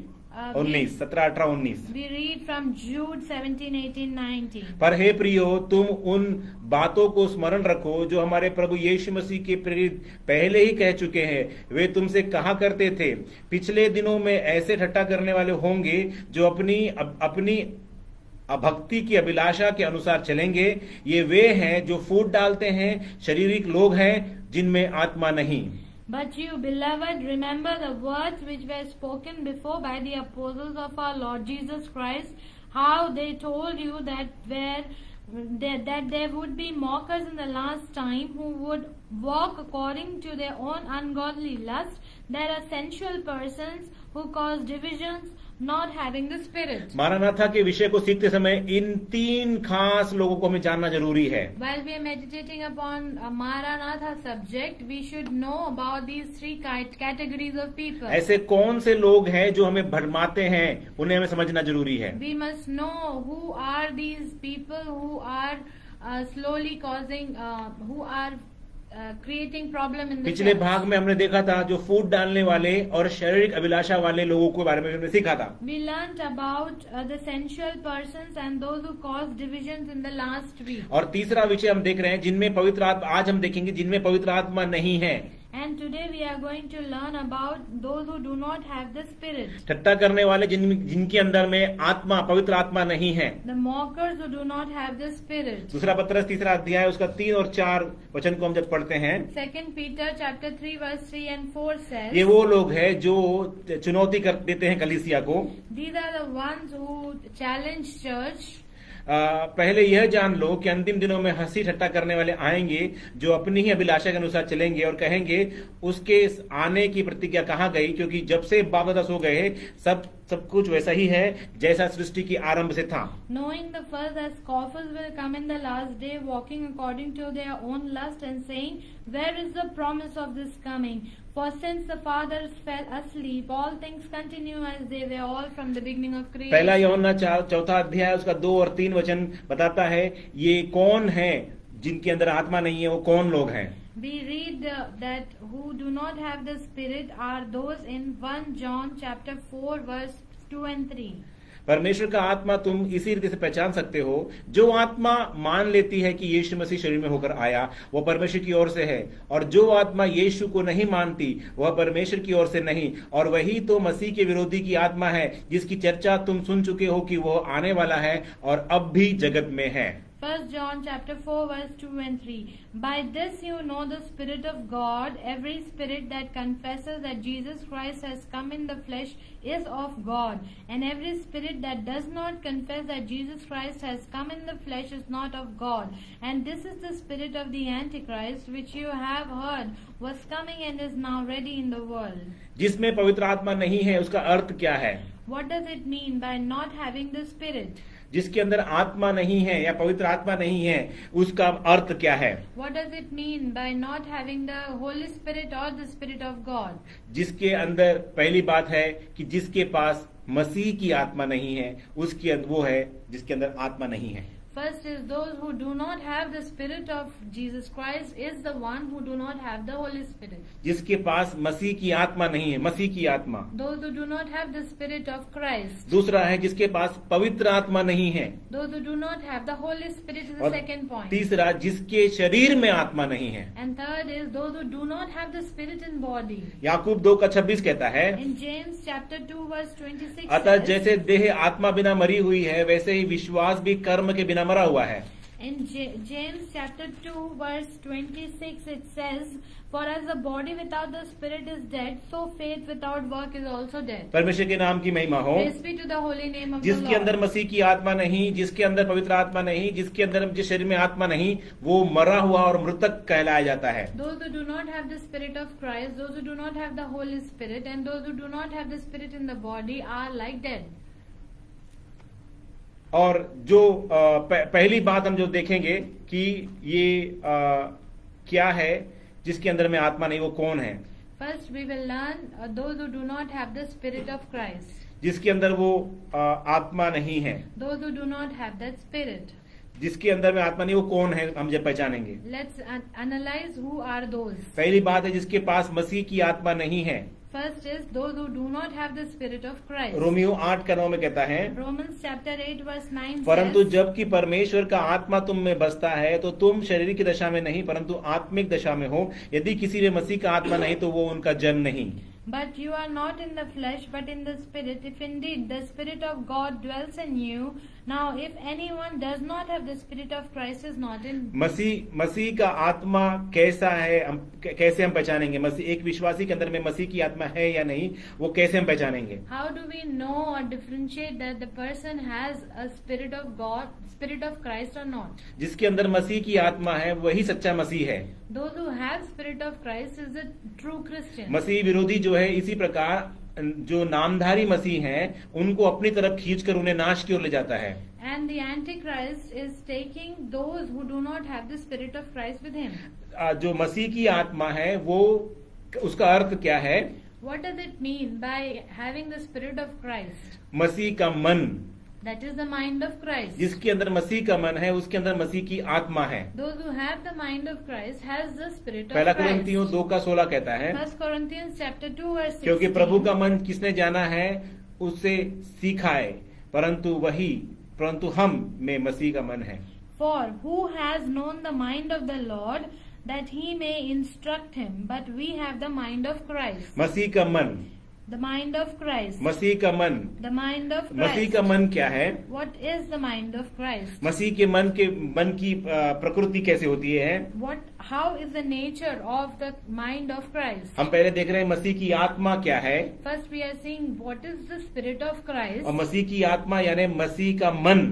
19, 17, 18, 19। We read from Jude 17, 18, 19. पर हे प्रियो, तुम उन बातों को स्मरण रखो जो हमारे प्रभु यीशु मसीह के प्रेरित पहले ही कह चुके हैं। वे तुमसे कहा करते थे, पिछले दिनों में ऐसे ठट्टा करने वाले होंगे जो अपनी अभक्ति की अभिलाषा के अनुसार चलेंगे। ये वे हैं जो फूट डालते हैं, शारीरिक लोग हैं जिनमें आत्मा नहीं। But you, beloved, remember the words which were spoken before by the apostles of our Lord Jesus Christ, how they told you that there would be mockers in the last time who would walk according to their own ungodly lust. There are sensual persons who cause divisions, not having the Spirit. मारानाथा के विषय को सीखते समय इन 3 खास लोगों को हमें जानना जरूरी है। While we are meditating upon a Maranatha subject, we should know about these 3 categories of people. ऐसे कौन से लोग हैं जो हमें भरमाते हैं, उन्हें हमें समझना जरूरी है। We must know who are these people who are slowly causing, who are creating problem in the पिछले church. भाग में हमने देखा था जो फूट डालने वाले और शारीरिक अभिलाषा वाले लोगों के बारे में हमने सीखा था। We learnt about the sensual persons and those who cause divisions in the last week. और तीसरा विषय हम देख रहे हैं जिनमें पवित्र आत्मा, आज हम देखेंगे जिनमें पवित्र आत्मा नहीं है। And today we are going to learn about those who do not have the Spirit. ठट्टा करने वाले जिनके अंदर में आत्मा, पवित्र आत्मा नहीं है। The mockers who do not have the Spirit. दूसरा पत्रस 3 अध्याय उसका 3 और 4 वचन को हम जब पढ़ते हैं, 2 Peter chapter 3 verse 3 and 4 says, ये वो लोग हैं जो चुनौती कर देते हैं कलीसिया को। These are the ones who challenge church. पहले यह जान लो कि अंतिम दिनों में हंसी ठट्टा करने वाले आएंगे जो अपनी ही अभिलाषा के अनुसार चलेंगे और कहेंगे उसके आने की प्रतिज्ञा कहाँ गई, क्योंकि जब से बाप दादा सो गए सब कुछ वैसा ही है जैसा सृष्टि की आरंभ से था। Knowing the first that scoffers will come in the last day, walking according to their own lust, and saying, Where is the promise of this coming? For since the fathers fell asleep, all things continue as they were all from the beginning of creation. पहला यूहन्ना 4 अध्याय उसका 2 और 3 वचन बताता है ये कौन है जिनके अंदर आत्मा नहीं है, वो कौन लोग हैं। We read that who do not have the Spirit are those in 1 John chapter 4 verse 2 and 3. परमेश्वर का आत्मा तुम इसी रीति से पहचान सकते हो, जो आत्मा मान लेती है कि यीशु मसीह शरीर में होकर आया वो परमेश्वर की ओर से है, और जो आत्मा यीशु को नहीं मानती वह परमेश्वर की ओर से नहीं, और वही तो मसीह के विरोधी की आत्मा है जिसकी चर्चा तुम सुन चुके हो कि वह आने वाला है और अब भी जगत में है। 1 John chapter 4 verse 2 and 3. By this you know the Spirit of God. Every spirit that confesses that Jesus Christ has come in the flesh is of God. And every spirit that does not confess that Jesus Christ has come in the flesh is not of God. And this is the spirit of the Antichrist, which you have heard was coming and is now ready in the world. जिसमें पवित्र आत्मा नहीं है उसका अर्थ क्या है? What does it mean by not having the Spirit? जिसके अंदर आत्मा नहीं है या पवित्र आत्मा नहीं है उसका अर्थ क्या है? What does it mean by not having the Holy Spirit or the Spirit of God? जिसके अंदर पहली बात है कि जिसके पास मसीह की आत्मा नहीं है उसकी वो है जिसके अंदर आत्मा नहीं है। First is those who do not have the Spirit of Jesus Christ is the one who do not have the Holy Spirit. जिसके पास मसीह की आत्मा नहीं है, मसीह की आत्मा। Those who do not have the Spirit of Christ. दूसरा है जिसके पास पवित्र आत्मा नहीं है। Those who do not have the Holy Spirit is the और second point. तीसरा जिसके शरीर में आत्मा नहीं है। And third is those who do not have the Spirit in body. याकूब 2:26 कहता है, In James chapter 2 verse 26 अतः says, जैसे देह आत्मा बिना मरी हुई है वैसे ही विश्वास भी कर्म के बिना मरा हुआ है। In James chapter 2 verse 26 it says, For as the body without the spirit is dead, so faith without work is also dead. परमेश्वर के नाम की महिमा हो। Praise be to the holy name of the जिसके अंदर Lord. मसीह की आत्मा नहीं, जिसके अंदर पवित्र आत्मा नहीं, जिसके अंदर जिस शरीर में आत्मा नहीं, वो मरा हुआ और मृतक कहलाया जाता है। Those who do not have the Spirit of Christ, those who do not have the Holy Spirit, and those who do not have the Spirit in the body are like dead. और जो पहली बात हम जो देखेंगे कि ये क्या है जिसके अंदर में आत्मा नहीं, वो कौन है? First we will learn those who do not have the Spirit of Christ. जिसके अंदर वो आत्मा नहीं है, Those who do not have that Spirit. जिसके अंदर में आत्मा नहीं, वो कौन है हम जब पहचानेंगे। Let's analyze who are those. पहली बात है जिसके पास मसीह की आत्मा नहीं है। First is those who do not have the Spirit of Christ. Romeo 8:9 में कहता है, Romans chapter 8 verse 9 परंतु says, जबकि परमेश्वर का आत्मा तुम में बसता है तो तुम शरीर की दशा में नहीं परंतु आत्मिक दशा में हो। यदि किसी में मसीह का आत्मा नहीं तो वो उनका जन नहीं। But you are not in the flesh, but in the Spirit, if indeed the Spirit of God dwells in you. Now, if anyone does not have the Spirit of Christ, is not in. मसीह का आत्मा कैसा है, कैसे हम पहचानेंगे? मसीह एक विश्वासी के अंदर में मसीह की आत्मा है या नहीं, वो कैसे हम पहचानेंगे? How do we know or differentiate that the person has a Spirit of God, Spirit of Christ or not? जिसके अंदर मसीह की आत्मा है वही सच्चा मसीह है। Those who have Spirit of Christ is a true Christian. मसीह विरोधी जो है, इसी प्रकार जो नामधारी मसीह हैं उनको अपनी तरफ खींचकर उन्हें नाश की ओर ले जाता है। And the Antichrist is taking those who do not have the Spirit of Christ with him. जो मसीह की आत्मा है वो उसका अर्थ क्या है? What does it mean by having the Spirit of Christ? मसीह का मन, That is the mind of Christ. जिसके अंदर मसीह का मन है उसके अंदर मसीह की आत्मा है। Those who have the mind of Christ has the Spirit of पहला Christ. कुरिन्थियों 2:16 कहता है, 1 Corinthians chapter 2 verse 16. क्योंकि प्रभु का मन किसने जाना है उससे सीखा है, परंतु हम में मसीह का मन है। For who has known the mind of the Lord that he may instruct him? But we have the mind of Christ. मसीह का मन, The mind of Christ. मसीह का मन, The mind of Masih Christ. का मन क्या है? What is the mind of Christ? मसीह के मन की प्रकृति कैसे होती है? How is the nature of the mind of Christ? हम पहले देख रहे हैं मसीह की आत्मा क्या है, First we are seeing what is the Spirit of Christ. और मसीह की आत्मा यानी मसीह का मन।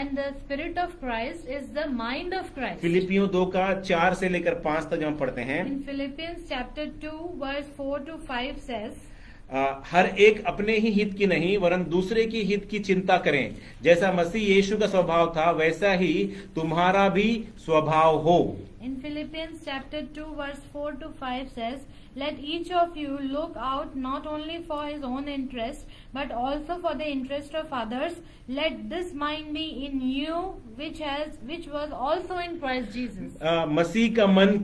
And the Spirit of Christ is the mind of Christ. फिलिपियों 2:4 से लेकर 5 तक जब हम पढ़ते हैं, In Philippians chapter 2 verse 4 to 5 says, हर एक अपने ही हित की नहीं वरन दूसरे की हित की चिंता करें। जैसा मसीह यीशु का स्वभाव था वैसा ही तुम्हारा भी स्वभाव हो। In Philippians chapter 2 verse 4 to 5 says, "Let each of you look out not only for his own interest, but also for the interest of others. Let this mind be in you, which was also in Christ Jesus." मसीह का मन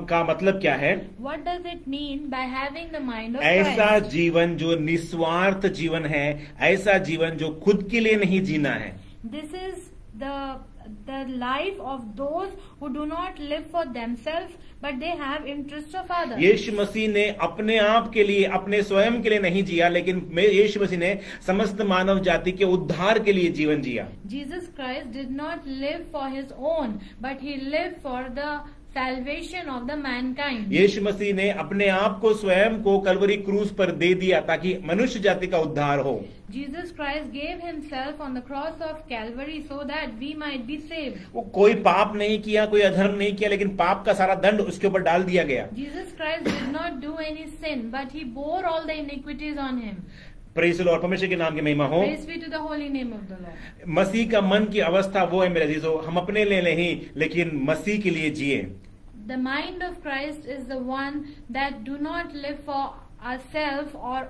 का मतलब क्या है? What does it mean by having the mind of ऐसा Christ? जीवन जो निस्वार्थ जीवन है, ऐसा जीवन जो खुद के लिए नहीं जीना है। This is the life of those who do not live for themselves, but they have interest of others. यीशु मसीह ने अपने आप के लिए, अपने स्वयं के लिए नहीं जिया, लेकिन यीशु मसीह ने समस्त मानव जाति के उद्धार के लिए जीवन जिया। Jesus Christ did not live for his own, but he lived for the salvation of the mankind. यीशु मसीह ने अपने आप को, स्वयं को कलवरी क्रूस पर दे दिया ताकि मनुष्य जाति का उद्धार हो। Jesus Christ gave himself on the cross of Calvary so that we might be saved. वो कोई पाप नहीं किया, कोई अधर्म नहीं किया, लेकिन पाप का सारा दंड उसके ऊपर डाल दिया गया। Jesus Christ did not do any sin, but he bore all the iniquities on him. Praise the Lord, परमेश्वर के नाम की महिमा हो। Praise be to the holy name of the Lord. मसीह का मन की अवस्था वो है मेरे अजीजों, हम अपने लिए नहीं लेकिन मसीह के लिए जिए। The mind of Christ is the one that do not live for ourselves or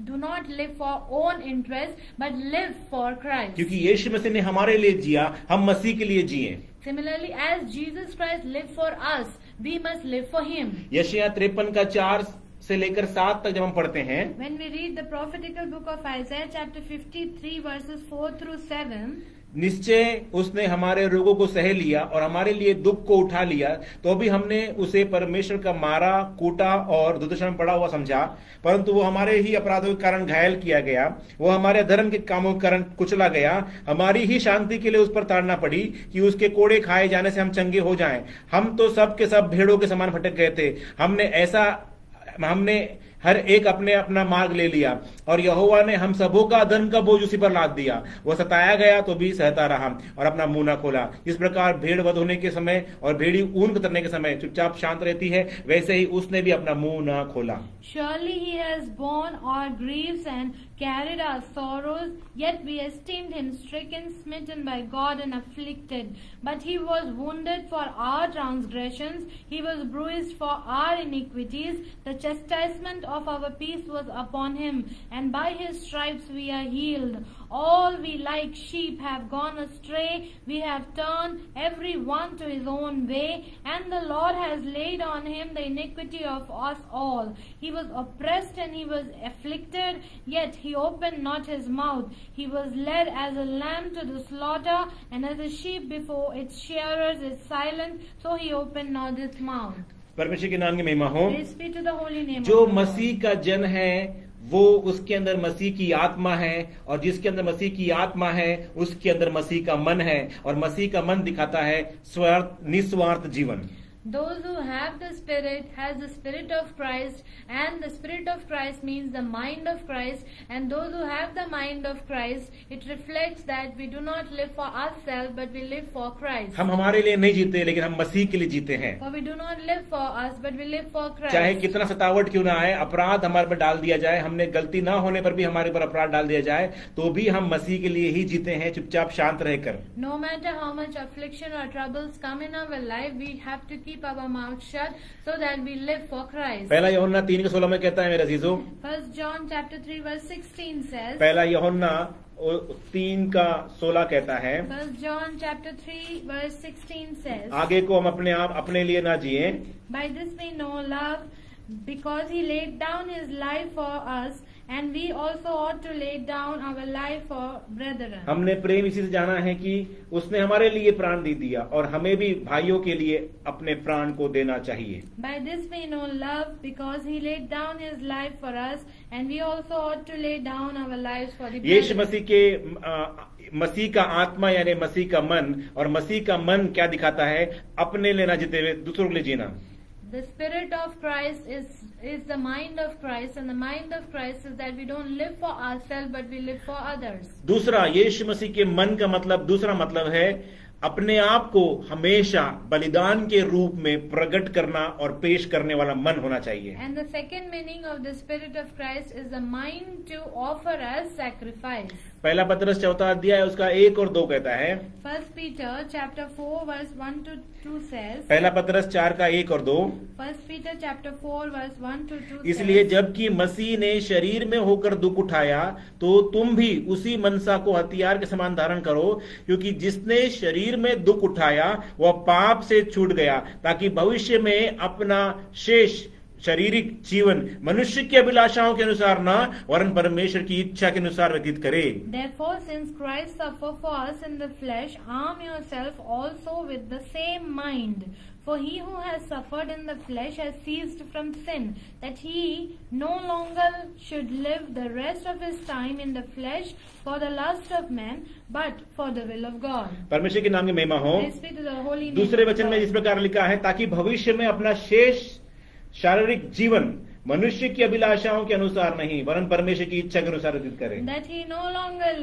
do not live for own interest, but live for Christ. क्योंकि यीशु मसीह ने हमारे लिए जिया, हम मसीह के लिए जिए। Similarly, as Jesus Christ lived for us, we must live for Him. यशायाह 53 का 4 से लेकर 7 तक जब हम पढ़ते हैं, When we read the prophetical book of Isaiah chapter 53 verses 4 through 7, निश्चय उसने हमारे रोगों को सह लिया और हमारे लिए दुख को उठा लिया, तो भी हमने उसे परमेश्वर का मारा, कूटा और दुर्दशा में पड़ा हुआ समझा। परंतु वो हमारे ही अपराधों के कारण घायल किया गया, वो हमारे धर्म के कामों के कारण कुचला गया। हमारी ही शांति के लिए उस पर ताड़ना पड़ी कि उसके कोड़े खाए जाने से हम चंगे हो जाएं। हम तो सब के सब भेड़ों के समान भटक गए थे, हमने हर एक अपने अपना मार्ग ले लिया और यहोवा ने हम सबों का अधर्म का बोझ उसी पर लाद दिया। वो सताया गया तो भी सहता रहा और अपना मुंह न खोला। इस प्रकार भेड़ वध होने के समय और भेड़ी ऊन कतरने के समय चुपचाप शांत रहती है, वैसे ही उसने भी अपना मुंह न खोला। Surely he has borne our griefs and carried our sorrows, yet we esteemed him stricken, smitten by God and afflicted. But he was wounded for our transgressions, he was bruised for our iniquities. The chastisement of our peace was upon him, and by his stripes we are healed. All we like sheep have gone astray, we have turned every one to his own way, and the Lord has laid on him the iniquity of us all. He was oppressed and he was afflicted, yet he opened not his mouth. He was led as a lamb to the slaughter, and as a sheep before its shearers is silent, so he opened not his mouth. परमेश्वर के नाम की महिमा हो। Praise be to the holy name जो of the Lord. मसीह का जन है वो उसके अंदर मसीह की आत्मा है, और जिसके अंदर मसीह की आत्मा है उसके अंदर मसीह का मन है, और मसीह का मन दिखाता है निस्वार्थ जीवन। Those who have the Spirit has the Spirit of Christ, and the Spirit of Christ means the mind of Christ, and those who have the mind of Christ, it reflects that we do not live for ourselves but we live for Christ. हम हमारे लिए नहीं जीते लेकिन हम मसीह के लिए जीते हैं। For we do not live for us but we live for Christ. चाहे कितना सतावट क्यों ना आए, अपराध हमारे पर डाल दिया जाए, हमने गलती ना होने पर भी हमारे पर अपराध डाल दिया जाए, तो भी हम मसीह के लिए ही जीते हैं, चुपचाप शांत रहकर। No matter how much affliction or troubles come in our life, we have to keep our mouth shut so that we live for Christ. पहला यूहन्ना 3:16 में कहता है मेरे अजीजों, 1 John chapter 3 verse 16 says, पहला यूहन्ना 3:16 कहता है, 1 John chapter 3 verse 16 says, आगे को हम अपने आप अपने लिए ना जिए, By this we know love, because he laid down his life for us, and we also ought to lay down our life for brethren. हमने प्रेम इसी से जाना है कि उसने हमारे लिए प्राण दे दिया, और हमें भी भाइयों के लिए अपने प्राण को देना चाहिए। By this we know love, because he laid down his life for us, and we also ought to lay down our lives for the Yeshu brethren. मसीह के मसीह का आत्मा यानी मसीह का मन, और मसीह का मन क्या दिखाता है? अपने लिए ना जीते हुए दूसरों के लिए जीना। The Spirit of Christ is the mind of Christ, and the mind of Christ is that we don't live for ourselves but we live for others. दूसरा, यीशु मसीह के मन का मतलब, दूसरा मतलब है अपने आप को हमेशा बलिदान के रूप में प्रकट करना और पेश करने वाला मन होना चाहिए। And the second meaning of the Spirit of Christ is the mind to offer as sacrifice. पहला पतरस चौथा अध्याय उसका 1 और 2 कहता है। 1 Peter chapter 4 verse 1 to 2 says. पहला पतरस 4 का 1 और 2। 1 Peter chapter 4 verse 1 to 2 इसलिए says. जबकि मसीह ने शरीर में होकर दुख उठाया तो तुम भी उसी मनसा को हथियार के समान धारण करो, क्योंकि जिसने शरीर में दुख उठाया वह पाप से छूट गया, ताकि भविष्य में अपना शेष शारीरिक जीवन मनुष्य की अभिलाषाओं के अनुसार न वरन परमेश्वर की इच्छा के अनुसार व्यतीत करे। Therefore, since Christ suffered for us in the flesh, arm yourself also with the same mind. For he who has suffered in the flesh has ceased from sin, that he no longer should live the rest of his time in the flesh for the lust of men, but for the will of God. परमेश्वर के नाम की महिमा हो। Praise be to the holy name दूसरे of वचन में God. इस प्रकार लिखा है, ताकि भविष्य में अपना शेष शारीरिक जीवन मनुष्य की अभिलाषाओं के अनुसार नहीं वरन परमेश्वर की इच्छा के अनुसार व्यतीत करे। That he no longer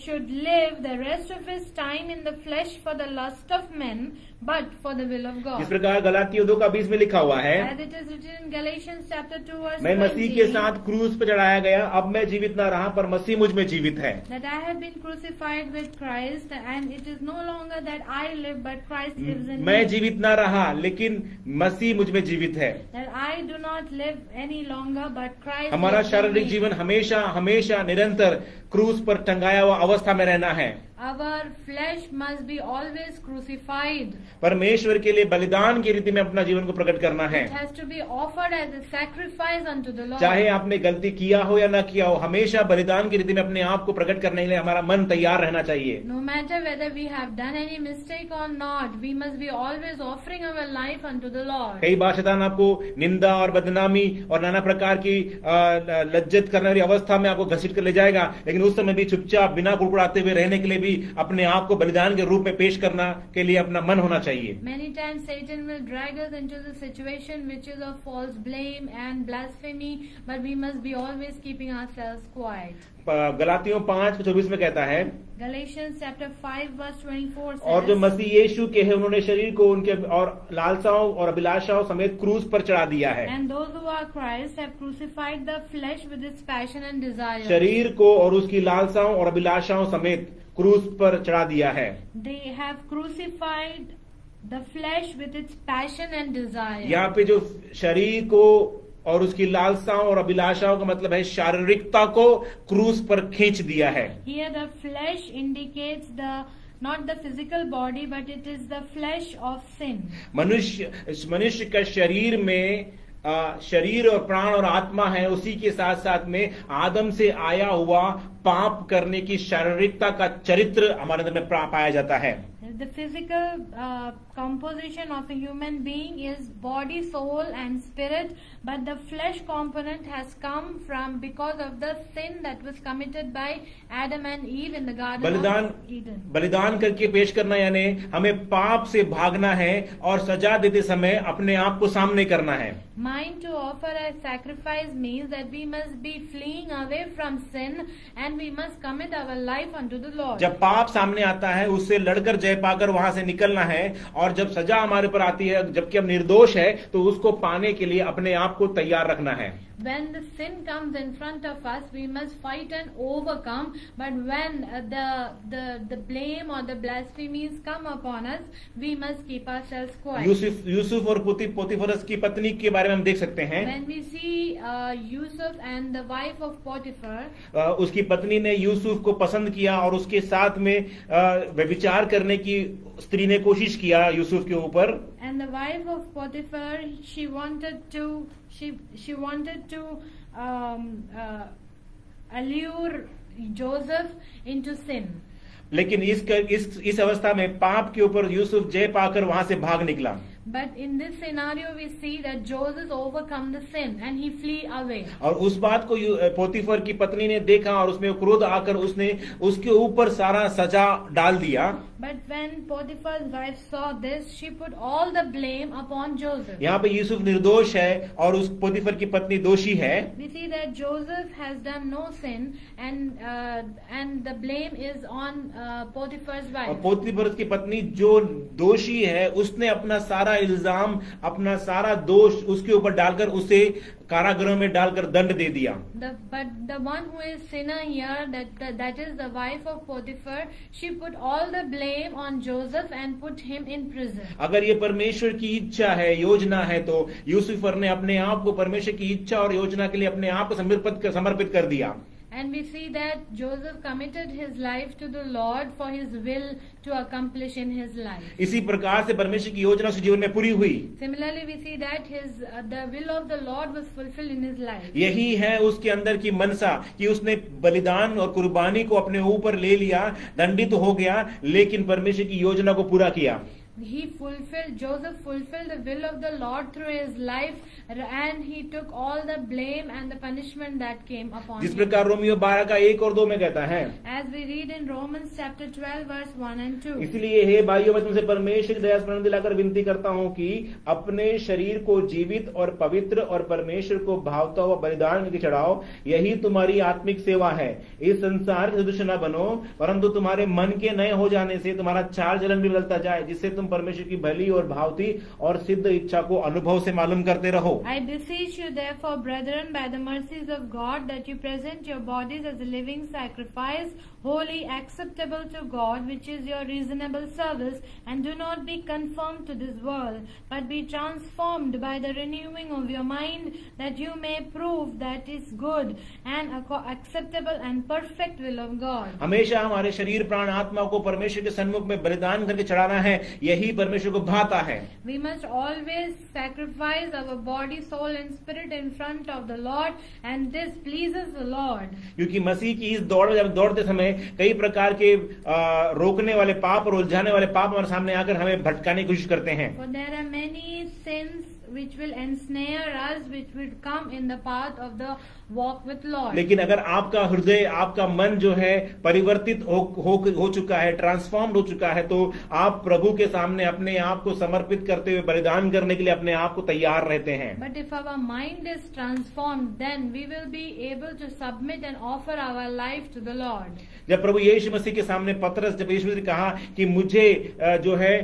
should live the rest of his time in the flesh for the lust of men, but for the will of इस God. प्रकार गलातियों 2 का 20 में लिखा हुआ है, As it is written in Galatians chapter 2 verse मैं मसीह के 20. साथ क्रूस पर चढ़ाया गया, अब मैं जीवित ना रहा पर मसीह मुझ में जीवित है। That I have been crucified with Christ, and it is no longer that I live, but Christ lives in मैं me. जीवित ना रहा लेकिन मसीह मुझ में जीवित है। That I do not live any longer, but Christ हमारा lives in शारीरिक me. जीवन हमेशा हमेशा निरंतर क्रूस पर टंगाया हुआ अवस्था में रहना है। Our flesh must be always crucified. परमेश्वर के लिए बलिदान की रीति में अपना जीवन को प्रकट करना है। It has to be offered as a sacrifice unto the Lord. चाहे आपने गलती किया हो या ना किया हो, हमेशा बलिदान की रीति में अपने आप को प्रकट करने के लिए हमारा मन तैयार रहना चाहिए। No matter whether we have done any mistake or not, we must be always offering our life unto the Lord. कई बार शैतान आपको निंदा और बदनामी और नाना प्रकार की लज्जत करने वाली अवस्था में आपको घसीट कर ले जाएगा, लेकिन उस समय भी चुपचाप बिना कुड़कुड़ाते हुए रहने के लिए भी अपने आप को बलिदान के रूप में पेश करना के लिए अपना मन होना चाहिए। Many times Satan will drag us into the situation which is of false blame and blasphemy, but we must be always keeping ourselves quiet. गलातियों 5:24 में कहता है, Galatians chapter 5 verse 24 और जो says, मसीह यीशु के हैं उन्होंने शरीर को उनके और लालसाओं और अभिलाषाओं समेत क्रूस पर चढ़ा दिया है। And those who are Christ have crucified the flesh with its passion and desire. शरीर को और उसकी लालसाओं और अभिलाषाओं समेत क्रूस पर चढ़ा दिया है। They have crucified the flesh with its passion and desire. यहाँ पे जो शरीर को और उसकी लालसाओं और अभिलाषाओं का मतलब है शारीरिकता को क्रूस पर खींच दिया है। Here the flesh indicates not the physical body, but it is the flesh of sin. मनुष्य का शरीर में शरीर और प्राण और आत्मा है, उसी के साथ साथ में आदम से आया हुआ पाप करने की शारीरिकता का चरित्र हमारे अंदर में पाया जाता है। The physical composition of a human being is body, soul and spirit, but the flesh component has come from because of the sin that was committed by Adam and Eve in the Garden of Eden. बलिदान करके पेश करना यानी हमें पाप से भागना है और सजा देते समय अपने आप को सामने करना है। Mind to offer as sacrifice means that we must be fleeing away from sin and we must commit our life unto the Lord. जब पाप सामने आता है उससे लड़कर जय पाकर वहां से निकलना है, और जब सजा हमारे पर आती है जबकि हम निर्दोष है तो उसको पाने के लिए अपने आप को तैयार रखना है। When the sin comes in front of us, we must fight and overcome. But when the blame or the blasphemies come upon us, we must keep ourselves quiet. Yusuf और पोतीफरस की पत्नी के बारे में हम देख सकते हैं। When we see Yusuf and the wife of Potiphar, उसकी पत्नी ने यूसुफ को पसंद किया और उसके साथ में व्यभिचार करने की स्त्री ने कोशिश किया यूसुफ के ऊपर। and the wife of Potiphar, she wanted to allure Joseph into sin. लेकिन इस अवस्था में पाप के ऊपर यूसुफ जय पाकर वहां से भाग निकला। But in this scenario, we see that Joseph overcome the sin and he flee away. और उस बात को पोतीफर की पत्नी ने देखा और उसमें क्रोध आकर उसने उसके ऊपर सारा सजा डाल दिया। But when Potiphar's wife saw this, she put all the blame upon Joseph. यहाँ पे यूसुफ निर्दोष है और उस पोतीफर की पत्नी दोषी है। We see that Joseph has done no sin, and the blame is on Potiphar's और wife. पोतीफर की पत्नी जो दोषी है उसने अपना सारा इल्जाम, अपना सारा दोष उसके ऊपर डालकर उसे कारागृह में डालकर दंड दे दिया। But the one who is sinner here, that is the wife of Potiphar, she put all the blame on Joseph and put him in prison. अगर ये परमेश्वर की इच्छा है, योजना है, तो यूसुफर ने अपने आप को परमेश्वर की इच्छा और योजना के लिए अपने आप को समर्पित कर दिया। And we see that Joseph committed his life to the Lord for his will to accomplish in his life. इसी प्रकार से परमेश्वर की योजना उसके जीवन में पूरी हुई। Similarly, we see that the will of the Lord was fulfilled in his life. यही है उसके अंदर की मनसा कि उसने बलिदान और कुर्बानी को अपने ऊपर ले लिया, दंडित हो गया, लेकिन परमेश्वर की योजना को पूरा किया। Joseph fulfilled the will of the Lord through his life, and he took all the blame and the punishment that came upon जिस him. प्रकार रोमियो 12 का 1 और 2 में कहता है, As we read in Romans chapter 12 verse 1 and 2. इसलिए हे भाइयों, मैं तुमसे परमेश्वर की दया स्मरण दिलाकर विनती करता हूं कि अपने शरीर को जीवित और पवित्र और परमेश्वर को भावता हुआ बलिदान करके चढ़ाओ, यही तुम्हारी आत्मिक सेवा है। इस संसार के सदृश न बनो, परंतु तुम्हारे मन के नए हो जाने से तुम्हारा चाल चलन भी बदलता जाए, जिससे तुम परमेश्वर की भली और भावती और सिद्ध इच्छा को अनुभव से मालूम करते रहो। I beseech you therefore, brethren, by the mercies of God, that you present your bodies as a living sacrifice, holy, acceptable to God, which is your reasonable service, and do not be conformed to this world, but be transformed by the renewing of your mind, that you may prove that is good and acceptable and perfect will of God. हमेशा हमारे शरीर, प्राण, आत्मा को परमेश्वर के सन्मुख में बलिदान करके चढ़ाना है, यही परमेश्वर को भाता है। We must always sacrifice our body, soul and spirit in front of the Lord, and this pleases the Lord. क्योंकि मसीह की इस दौड़ते समय कई प्रकार के रोकने वाले पाप और उलझाने वाले पाप हमारे सामने आकर हमें भटकाने की कोशिश करते हैं। For there are many sins which will ensnare us, which will come in the path of the walk with Lord. लेकिन अगर आपका हृदय, आपका मन जो है परिवर्तित हो चुका है, ट्रांसफॉर्म्ड हो चुका है, तो आप प्रभु के सामने अपने आप को समर्पित करते हुए बलिदान करने के लिए अपने आप को तैयार रहते हैं। But if our mind is transformed, then we will be able to submit and offer our life to the Lord. जब प्रभु यीशु मसीह के सामने पतरस, जब यीशु मसीह ने कहा कि मुझे जो है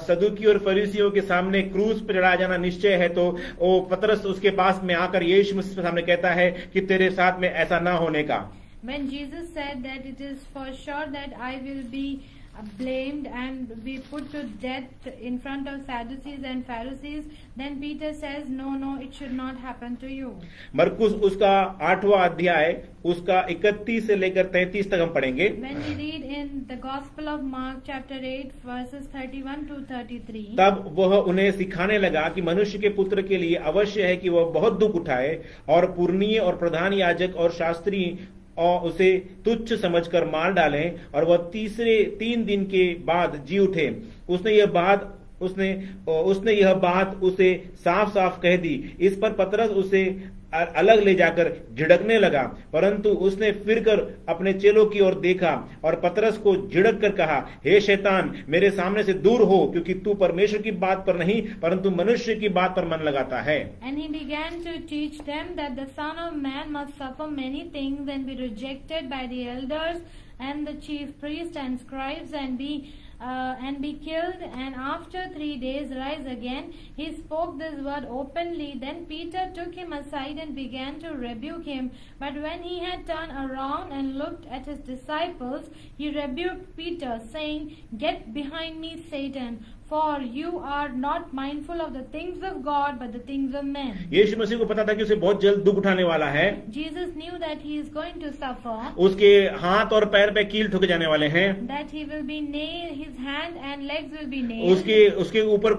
सदुकी और फरीसियों के सामने क्रूस पर चढ़ाया जाना निश्चय है, तो वो पतरस उसके पास में आकर यीशु मसीह के सामने कहता है कि तेरे साथ में ऐसा ना होने का। When Jesus said that it is for sure that I will be blamed and be put to death in front of Sadducees and Pharisees, then Peter says, no, it should not happen to you. मरकुस उसका 8वां अध्याय उसका 31 से लेकर 33 तक हम पढ़ेंगे। When we read in the Gospel of Mark chapter 8 verses 31 to 33, तब वह उन्हें सिखाने लगा कि मनुष्य के पुत्र के लिए अवश्य है कि वह बहुत दुख उठाए और पुरनीय और प्रधान याजक और शास्त्री और उसे तुच्छ समझकर मार डालें और वह 3 दिन के बाद जी उठे। उसने यह बात उसे साफ साफ कह दी। इस पर पतरस उसे अलग ले जाकर झिड़कने लगा, परंतु उसने फिर कर अपने चेलों की ओर देखा और पतरस को झिड़क कर कहा, हे शैतान, मेरे सामने से दूर हो, क्योंकि तू परमेश्वर की बात पर नहीं परंतु मनुष्य की बात पर मन लगाता है। And he began to teach them that the Son of Man must suffer many things and be rejected by the elders and the chief priests and scribes and be killed, and after 3 days rise again. He spoke this word openly. Then Peter took him aside and began to rebuke him. But when he had turned around and looked at his disciples, he rebuked Peter, saying, Get behind me, Satan, for you are not mindful of the things of God but the things of men. यीशु मसीह को पता था कि उसे बहुत जल्द दुख उठाने वाला है। Jesus knew that he is going to suffer. उसके हाथ और पैर पे कील ठोके जाने वाले हैं। That he will be nailed, his hand and legs will be nailed. उसके ऊपर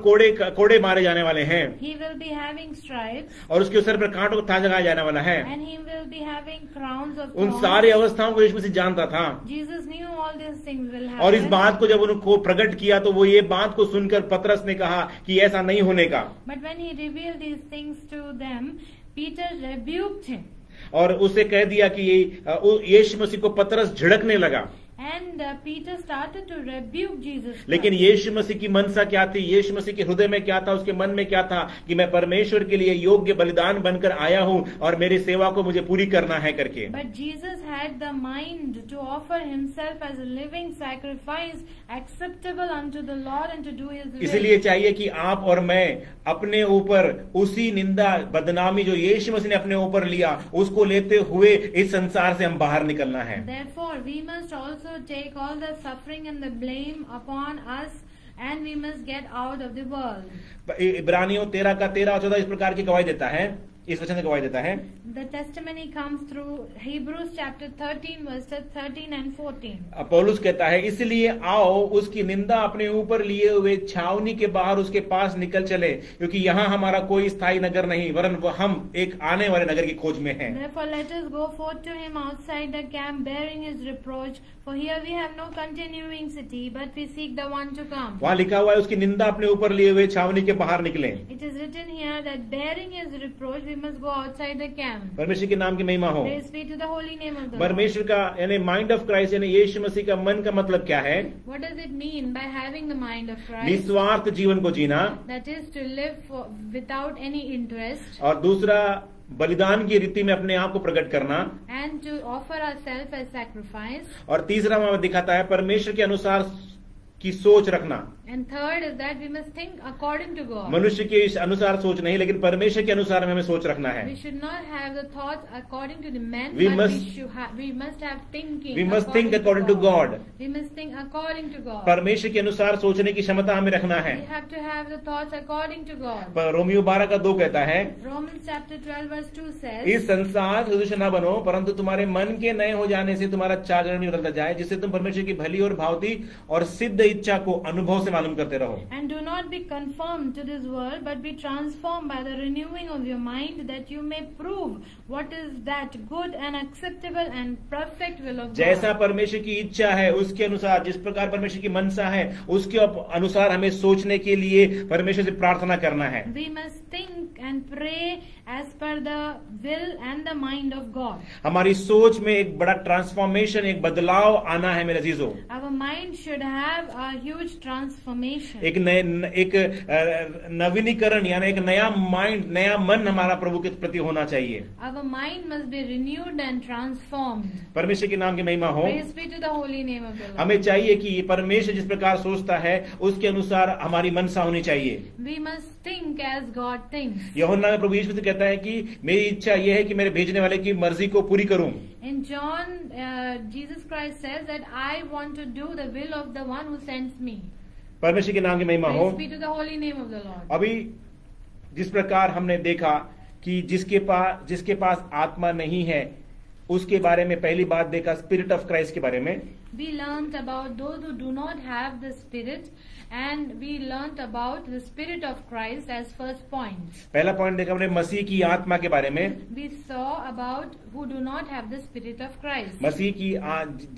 कोड़े मारे जाने वाले हैं। He will be having stripes. और उसके सर पर कांटों का ताज लगाया जाने वाला है। And he will be having crowns of उन thorns. सारी अवस्थाओं को यीशु मसीह जानता था। Jesus knew all these things will happen. और इस बात को जब उनको प्रकट किया तो वो ये बात को सुनकर पतरस ने कहा कि ऐसा नहीं होने का। But when he revealed these things to them, Peter rebuked him. और उसे कह दिया कि यीशु मसीह को पतरस झिड़कने लगा। And Peter started to rebuke Jesus Christ. लेकिन यीशु मसीह की मनसा क्या थी, यीशु मसीह के हृदय में क्या था, उसके मन में क्या था कि मैं परमेश्वर के लिए योग्य बलिदान बनकर आया हूं और मेरी सेवा को मुझे पूरी करना है करके। But Jesus had the mind to offer himself as a living sacrifice acceptable unto the Lord and to do his will. इसलिए चाहिए कि आप और मैं अपने ऊपर उसी निंदा बदनामी जो यीशु मसीह ने अपने ऊपर लिया, उसको लेते हुए इस संसार से हम बाहर निकलना है। Therefore, we must also take all the suffering and the blame upon us, and we must get out of the world. इब्रानियों 13 का 13 और 14 इस प्रकार की गवाही देता है, इस वचन से गवाही देता है। The testimony comes through Hebrews chapter 13 verses 13 and 14. पौलुस कहता है, इसलिए आओ उसकी निंदा अपने ऊपर लिए हुए छावनी के बाहर उसके पास निकल चले, क्योंकि यहाँ हमारा कोई स्थायी नगर नहीं, वरन हम एक आने वाले नगर की खोज में हैं। Therefore let us go forth to him outside the camp bearing his reproach, for here we have no continuing city, but we seek the one to come. वहाँ लिखा हुआ है उसकी निंदा अपने ऊपर लिए हुए छावनी के बाहर निकले। It is written here that bearing his reproach we must go outside the camp. परमेश्वर के नाम की महिमा हो। Praise be to the holy name of the Lord. परमेश्वर का यानी माइंड ऑफ क्राइस्ट यानी यीशु मसीह का मन का मतलब क्या है? What does it mean by having the mind of Christ? निस्वार्थ जीवन को जीना, That is to live without any interest, और दूसरा बलिदान की रीति में अपने आप को प्रकट करना, and to offer ourselves as sacrifice. और तीसरा वहां दिखाता है परमेश्वर के अनुसार की सोच रखना। And third is that we must think according to God. मनुष्य के अनुसार सोच नहीं, लेकिन परमेश्वर के अनुसार हमें सोच रखना है। We should not have the thoughts according to the men, We but must- we must have thinking. We must think according to God. We must think according to God. परमेश्वर के अनुसार सोचने की क्षमता हमें रखना है। We have to have the thoughts according to God. पर रोमियो 12 का 2 कहता है, Romans chapter 12 verse 2 says, इस संसार सदृश न बनो, परंतु तुम्हारे मन के नए हो जाने से तुम्हारा चाल नहीं बदलता जाए, जिससे तुम परमेश्वर की भली और भावती और सिद्ध इच्छा को अनुभव से मालूम करते रहो। And do not be conformed to this world, but be transformed by the renewing of your mind, that you may prove what is that good and acceptable and perfect will of जैसा God. परमेश्वर की इच्छा है उसके अनुसार, जिस प्रकार परमेश्वर की मनसा है उसके अनुसार हमें सोचने के लिए परमेश्वर से प्रार्थना करना है। We must think and pray as per the will and the mind of God. हमारी सोच में एक बड़ा ट्रांसफॉर्मेशन, एक बदलाव आना है मेरे अजीजों। Our mind should have a huge transformation. एक नवीनीकरण यानी एक नया माइंड, नया मन हमारा प्रभु के प्रति होना चाहिए। Our mind must be renewed and transformed. परमेश्वर के नाम की महिमा हो। Praise be to the holy name of the Lord. हमें चाहिए कि परमेश्वर जिस प्रकार सोचता है उसके अनुसार हमारी मनसा होनी चाहिए। We must think as God thinks. यूहन्ना में प्रभु यीशु मसीह कहता है कि मेरी इच्छा यह है कि मेरे भेजने वाले की मर्जी को पूरी करूं। In John, Jesus Christ says that I want to do the will of the one who sends me. परमेश्वर के नाम की महिमा हो। Praise be to the holy name of the Lord. अभी जिस प्रकार हमने देखा कि जिसके पास आत्मा नहीं है उसके बारे में पहली बात देखा, स्पिरिट ऑफ क्राइस्ट के बारे में। We learnt about those who do not have the Spirit, and we learnt about the Spirit of Christ as first point. पहला पॉइंट देखा हमने मसीह की आत्मा के बारे में। We saw about who do not have the Spirit of Christ. मसीह की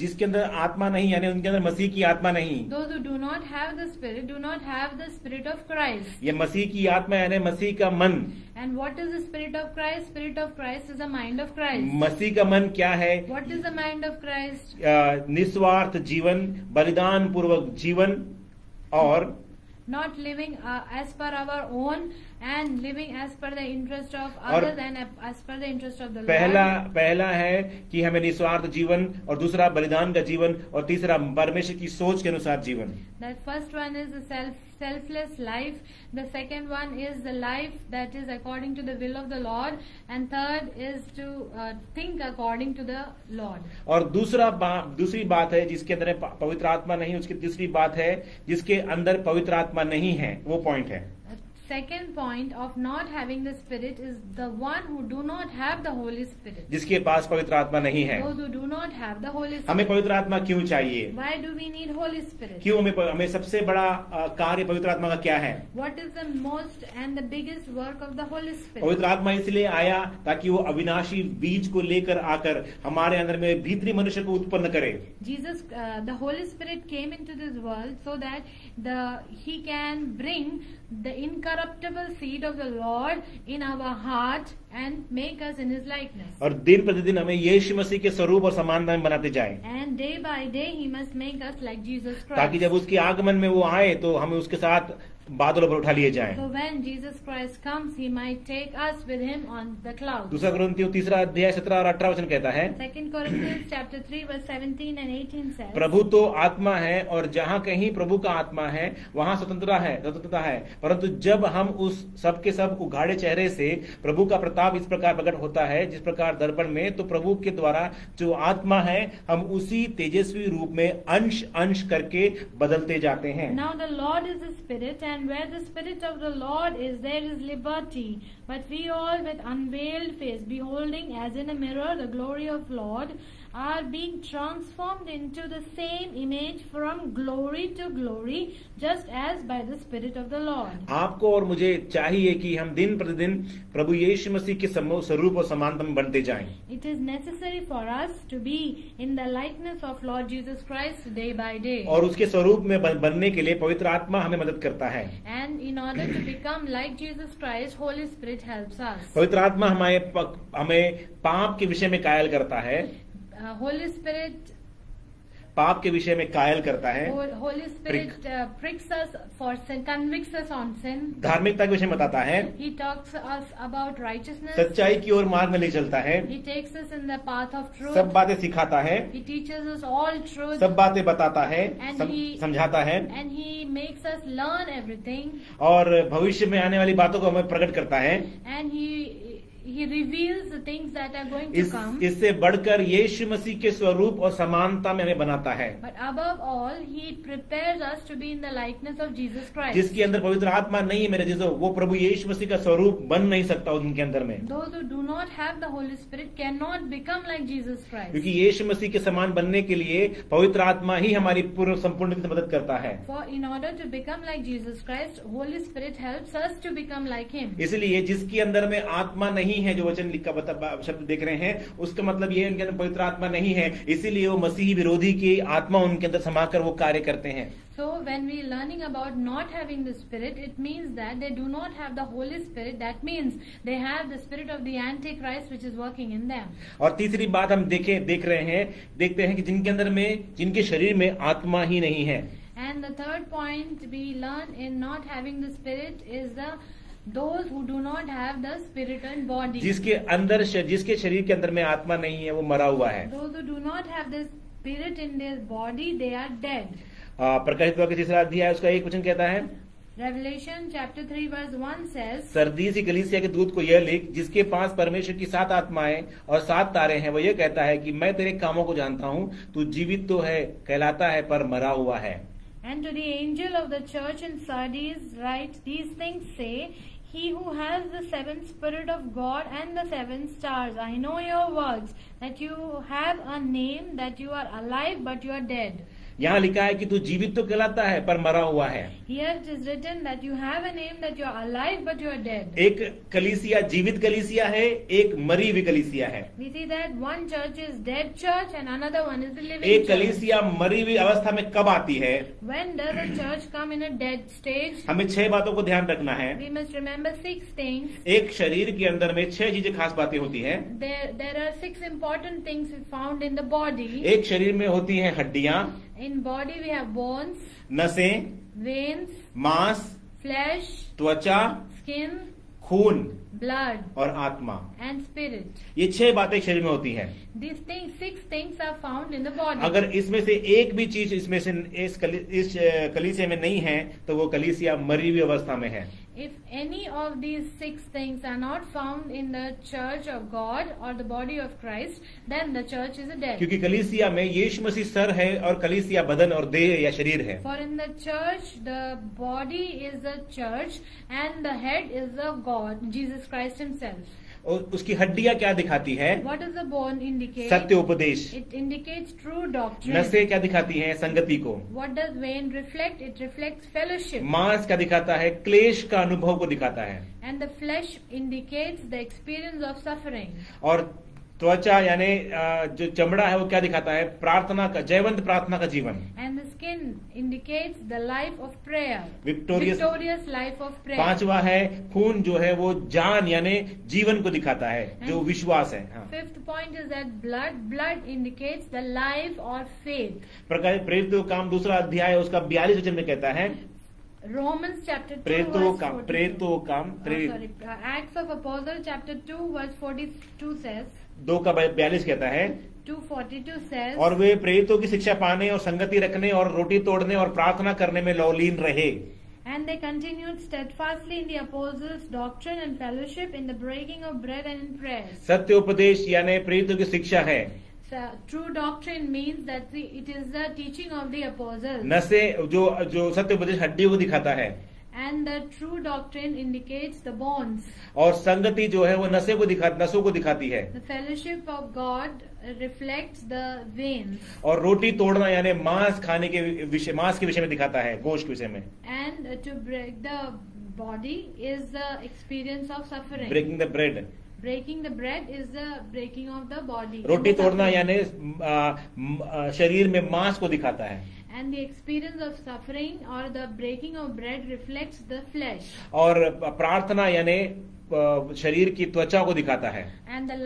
जिसके अंदर आत्मा नहीं, यानी उनके अंदर मसीह की आत्मा नहीं। Those who do not have the Spirit do not have the Spirit of Christ. ये मसीह की आत्मा यानी मसीह का मन। And what is the Spirit of Christ? Spirit of Christ is the mind of Christ. मसीह का मन क्या है? What is the mind of Christ? निस्वार्थ जीवन, बलिदान पूर्वक जीवन, और Not living as per our own and living as per the interest of और others and as per the interest of the पहला है कि हमें निस्वार्थ जीवन, और दूसरा बलिदान का जीवन, और तीसरा परमेश्वर की सोच के अनुसार जीवन। That first one is the selfless life. The second one is the life that is according to the will of the Lord, and third is to think according to the Lord. और दूसरी बात है जिसके अंदर पवित्र आत्मा नहीं, उसकी दूसरी बात है जिसके अंदर पवित्र आत्मा नहीं है, वो पॉइंट है। second point of not having the Spirit is the one who do not have the Holy Spirit. जिसके पास पवित्र आत्मा नहीं है। Those who do not have the Holy हमें Spirit. पवित्र आत्मा क्यों चाहिए? Why do we need Holy Spirit? क्यों हमें सबसे बड़ा कार्य पवित्र आत्मा का क्या है? What is the most and the biggest work of the Holy Spirit? पवित्र आत्मा इसलिए आया ताकि वो अविनाशी बीज को लेकर आकर हमारे अंदर में भीतरी मनुष्य को उत्पन्न करे। The Holy Spirit came into this world so that He can bring the incorruptible seed of the Lord in our heart and make us in His likeness. और दिन प्रतिदिन हमें यीशु मसीह के स्वरूप और समानता में बनाते जाएं, And day by day He must make us like Jesus ताकि Christ. जब उसके आगमन में वो आए तो हमें उसके साथ बादलों पर उठा लिए जाएं। So when Jesus Christ comes, He might take us with Him on the clouds. दूसरा कुरिन्थियों 3:17 और 18 वचन कहता है, 2 Corinthians chapter 3 verse 17 and 18 says, प्रभु तो आत्मा है और जहाँ कहीं प्रभु का आत्मा है वहाँ स्वतंत्रता है, परंतु जब हम उस सब के सब उघाड़े चेहरे से प्रभु का प्रताप इस प्रकार प्रकट होता है जिस प्रकार दर्पण में, तो प्रभु के द्वारा जो आत्मा है हम उसी तेजस्वी रूप में अंश अंश करके बदलते जाते हैं। Now the Lord is the Spirit, and where the Spirit of the Lord is, there is liberty. But we all with unveiled face, beholding as in a mirror the glory of Lord, are being transformed into the same image from glory to glory, just as by the Spirit of the Lord. आपको और मुझे चाहिए कि हम दिन प्रतिदिन प्रभु यीशु मसीह के स्वरूप और समानता में बनते जाएं। It is necessary for us to be in the likeness of Lord Jesus Christ day by day. और उसके स्वरूप में बनने के लिए पवित्र आत्मा हमें मदद करता है। And in order to become like Jesus Christ, Holy Spirit helps us. पवित्र आत्मा हमें पाप के विषय में कायल करता है। Holy Spirit पाप के विषय में कायल करता है। Holy Spirit pricks us for sin, convicts us on sin. धार्मिकता के विषय में बताता है। He talks us about righteousness. सच्चाई की ओर मार्ग में ले चलता है। He takes us in the path of truth. सब बातें सिखाता है। He teaches us all truth. सब बातें बताता है, समझाता है। And He makes us learn everything. और भविष्य में आने वाली बातों को हमें प्रकट करता है। And He reveals the things that are going to come. इससे बढ़कर यीशु मसीह के स्वरूप और समानता में हमें बनाता है। But above all, He prepares us to be in the likeness of Jesus Christ. जिसके अंदर पवित्र आत्मा नहीं है मेरे जीजो, वो प्रभु यीशु मसीह का स्वरूप बन नहीं सकता उनके अंदर में। Those who do not have the Holy Spirit cannot become like Jesus Christ. क्योंकि यीशु मसीह के समान बनने के लिए पवित्र आत्मा ही हमारी पूर्ण संपूर्ण मदद करता है। For in order to become like Jesus Christ, Holy Spirit helps us to become like Him. इसलिए जिसके अंदर में आत्मा नहीं है, जो वचन लिखा शब्द देख रहे हैं, उसका मतलब ये उनके अंदर पवित्र आत्मा नहीं है, इसीलिए वो मसीही विरोधी की आत्मा उनके अंदर समाकर वो कार्य करते हैं। So when we learning about not having the Spirit, it means that they do not have the Holy Spirit. That means they have the spirit of the Antichrist which is working in them. और तीसरी बात हम देखते हैं कि जिनके अंदर में, जिनके शरीर में आत्मा ही नहीं है। And the third point we learn in not having the Spirit is those who do not have the spirit and body. जिसके शरीर के अंदर में आत्मा नहीं है वो मरा हुआ है। Those who do not have the Spirit in their body, they are dead. प्रकाशित वाक्य 3 अध्याय उसका 1 वचन कहता है, Revelation chapter 3 verse 1 says, Sardis की कलीसिया के दूत को यह लिख, जिसके पास परमेश्वर की 7 आत्माएं और 7 तारे हैं, वो यह कहता है कि मैं तेरे कामों को जानता हूँ, तू जीवित तो है, कहलाता है, पर मरा हुआ है। And to the angel of the church in Sardis write, these things say, He who has the 7th Spirit of God and the 7 stars, I know your works, that you have a name, that you are alive, but you are dead. यहाँ लिखा है कि तू जीवित तो कहलाता है पर मरा हुआ है। Here it is written that you have a name, that you are alive, but you are dead. एक कलीसिया जीवित कलीसिया है, एक मरी हुई कलीसिया है। We see that one church is dead church and another one is the living एक church. कलीसिया मरी हुई अवस्था में कब आती है? When does a church come in a dead stage? हमें 6 बातों को ध्यान रखना है। We must remember 6 things. एक शरीर के अंदर में 6 चीजें खास बातें होती हैं। There are 6 important things found in the body. एक शरीर में होती हैं हड्डियां, In body we have bones, नसें, veins, मांस, flesh, त्वचा, skin, खून blood, और आत्मा। and spirit. ये 6 बातें शरीर में होती हैं। These 6 things are found in the body. अगर इसमें से एक भी चीज इसमें से इस कलीसिया में नहीं है तो वो कलीसिया मरी हुई अवस्था में है। If any of these 6 things are not found in the church of God or the body of Christ, then the church is dead. क्योंकि कलीसिया में यीशु मसीह सर है और कलीसिया बदन और देह या शरीर है। For in the church, the body is the church and the head is the God, Jesus Christ himself. और उसकी हड्डियां क्या दिखाती है? What does the bone indicate? सत्य उपदेश। It indicates true doctrine. नसें क्या दिखाती हैं? संगति को। What does vein reflect? It reflects fellowship. मांस क्या दिखाता है? क्लेश का अनुभव को दिखाता है। And the flesh indicates the experience of suffering. और त्वचा यानी जो चमड़ा है वो क्या दिखाता है? प्रार्थना का, जयवंत प्रार्थना का जीवन। And the skin indicates the life of prayer. Victorious life of prayer. 5वां है खून जो है वो जान यानी जीवन को दिखाता है, जो विश्वास है। हाँ। 5th point is that blood indicates the life or faith. प्रेरितों काम 2 अध्याय उसका 42 वचन में कहता है, Romans chapter 2 प्रेरितों verse काम 42. Acts of Apostles chapter 2 verse 42 says, 2 का 42 कहता है, 2:42 says, और वे प्रेरितों की शिक्षा पाने और संगति रखने और रोटी तोड़ने और प्रार्थना करने में लौलीन रहे। And they continued steadfastly in the apostles' doctrine and fellowship, in the breaking of bread and in prayers. सत्य उपदेश यानी प्रेरितों की शिक्षा है। So, true doctrine means that it is the teaching of the apostles. नसे जो सत्य उपदेश हड्डियों को दिखाता है, And the true doctrine indicates the bonds. और संगति जो है वो नसों को दिखाती है। The fellowship of God reflects the veins. और रोटी तोड़ना यानी मांस के विषय में दिखाता है, गोश्त के विषय में। And to break the body is the experience of suffering. Breaking the bread. Breaking the bread is the breaking of the body. रोटी तोड़ना यानी शरीर में मांस को दिखाता है। And the experience of suffering or the breaking of bread reflects the flesh. और प्रार्थना यानी शरीर की त्वचा को दिखाता है। And the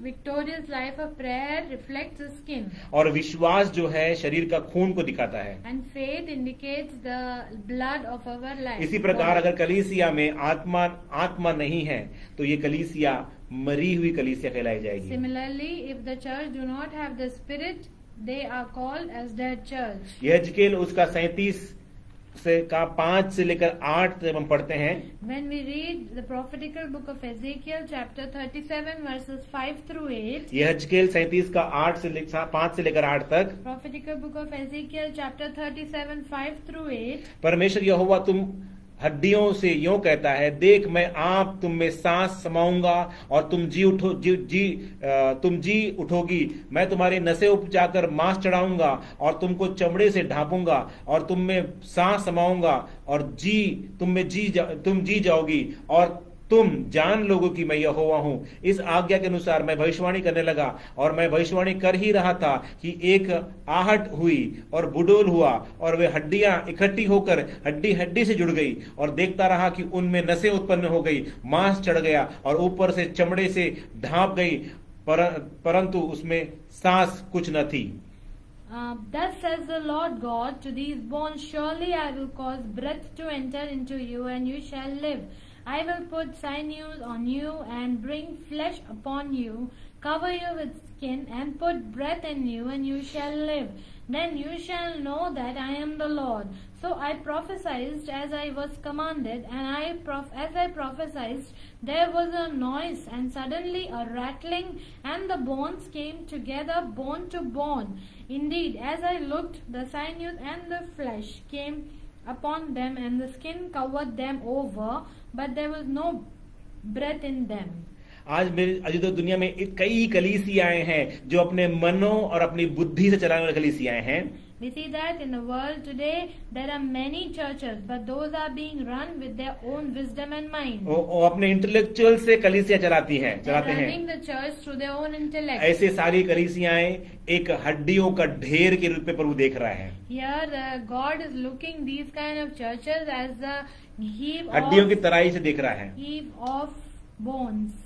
victorious life of prayer reflects the skin. और विश्वास जो है शरीर का खून को दिखाता है। And faith indicates the blood of our life. इसी प्रकार अगर कलीसिया में आत्मा नहीं है तो ये कलीसिया मरी हुई कलीसिया कहलाई जाएगी। Similarly, if the church do not have the spirit, they are called as dead church. यहेजकेल उसका 37 का 5 से लेकर 8 तक हम पढ़ते हैं। When we read the prophetical book of Ezekiel chapter 37 verses 5 through 8. यहेजकेल 37 का 5 से लेकर 8 तक। Prophetical book of Ezekiel chapter 37 5 through 8. परमेश्वर यहोवा तुम हड्डियों से यूं कहता है, देख मैं आप तुम में सांस समाऊंगा और तुम जी उठोगी। मैं तुम्हारी नसें उपजाकर मांस चढ़ाऊंगा और तुमको चमड़े से ढांपूंगा और तुम में सांस समाऊंगा और तुम जी जाओगी और तुम जान लोगो कि मैं यहोवा हूं। इस आज्ञा के अनुसार मैं भविष्यवाणी करने लगा और मैं भविष्यवाणी कर ही रहा था कि एक आहट हुई और बुडोल हुआ और वे हड्डियां इकट्ठी होकर हड्डी से जुड़ गई और देखता रहा कि उनमें नसें उत्पन्न हो गई, मांस चढ़ गया और ऊपर से चमड़े से ढांप गई, परंतु उसमें सांस कुछ न थी। Thus says the Lord God to these bones, surely I will cause breath to enter into you and you shall live. I will put sinews on you and bring flesh upon you, cover you with skin and put breath in you and you shall live. Then you shall know that I am the Lord. So I prophesied as I was commanded, and as I prophesied, there was a noise and suddenly a rattling, and the bones came together, bone to bone. Indeed, as I looked, the sinews and the flesh came upon them, and the skin covered them over, but there was no breath in them. आज तो दुनिया में कई कलीसियाएं हैं जो अपने मनों और अपनी बुद्धि से चलाने वाली कलीसियाएं हैं। We see that in the world today there are many churches, but those are being run with their own wisdom and mind. वो अपने इंटेलेक्चुअल से कलीसिया चलाते हैं। Running the church through their own intellect. ऐसे सारी कलीसियाएं एक हड्डियों का ढेर के रूप में प्रभु देख रहा है। Here God is looking these kind of churches as a heap हड्डियों की तराई से देख रहा है। Heap of bones.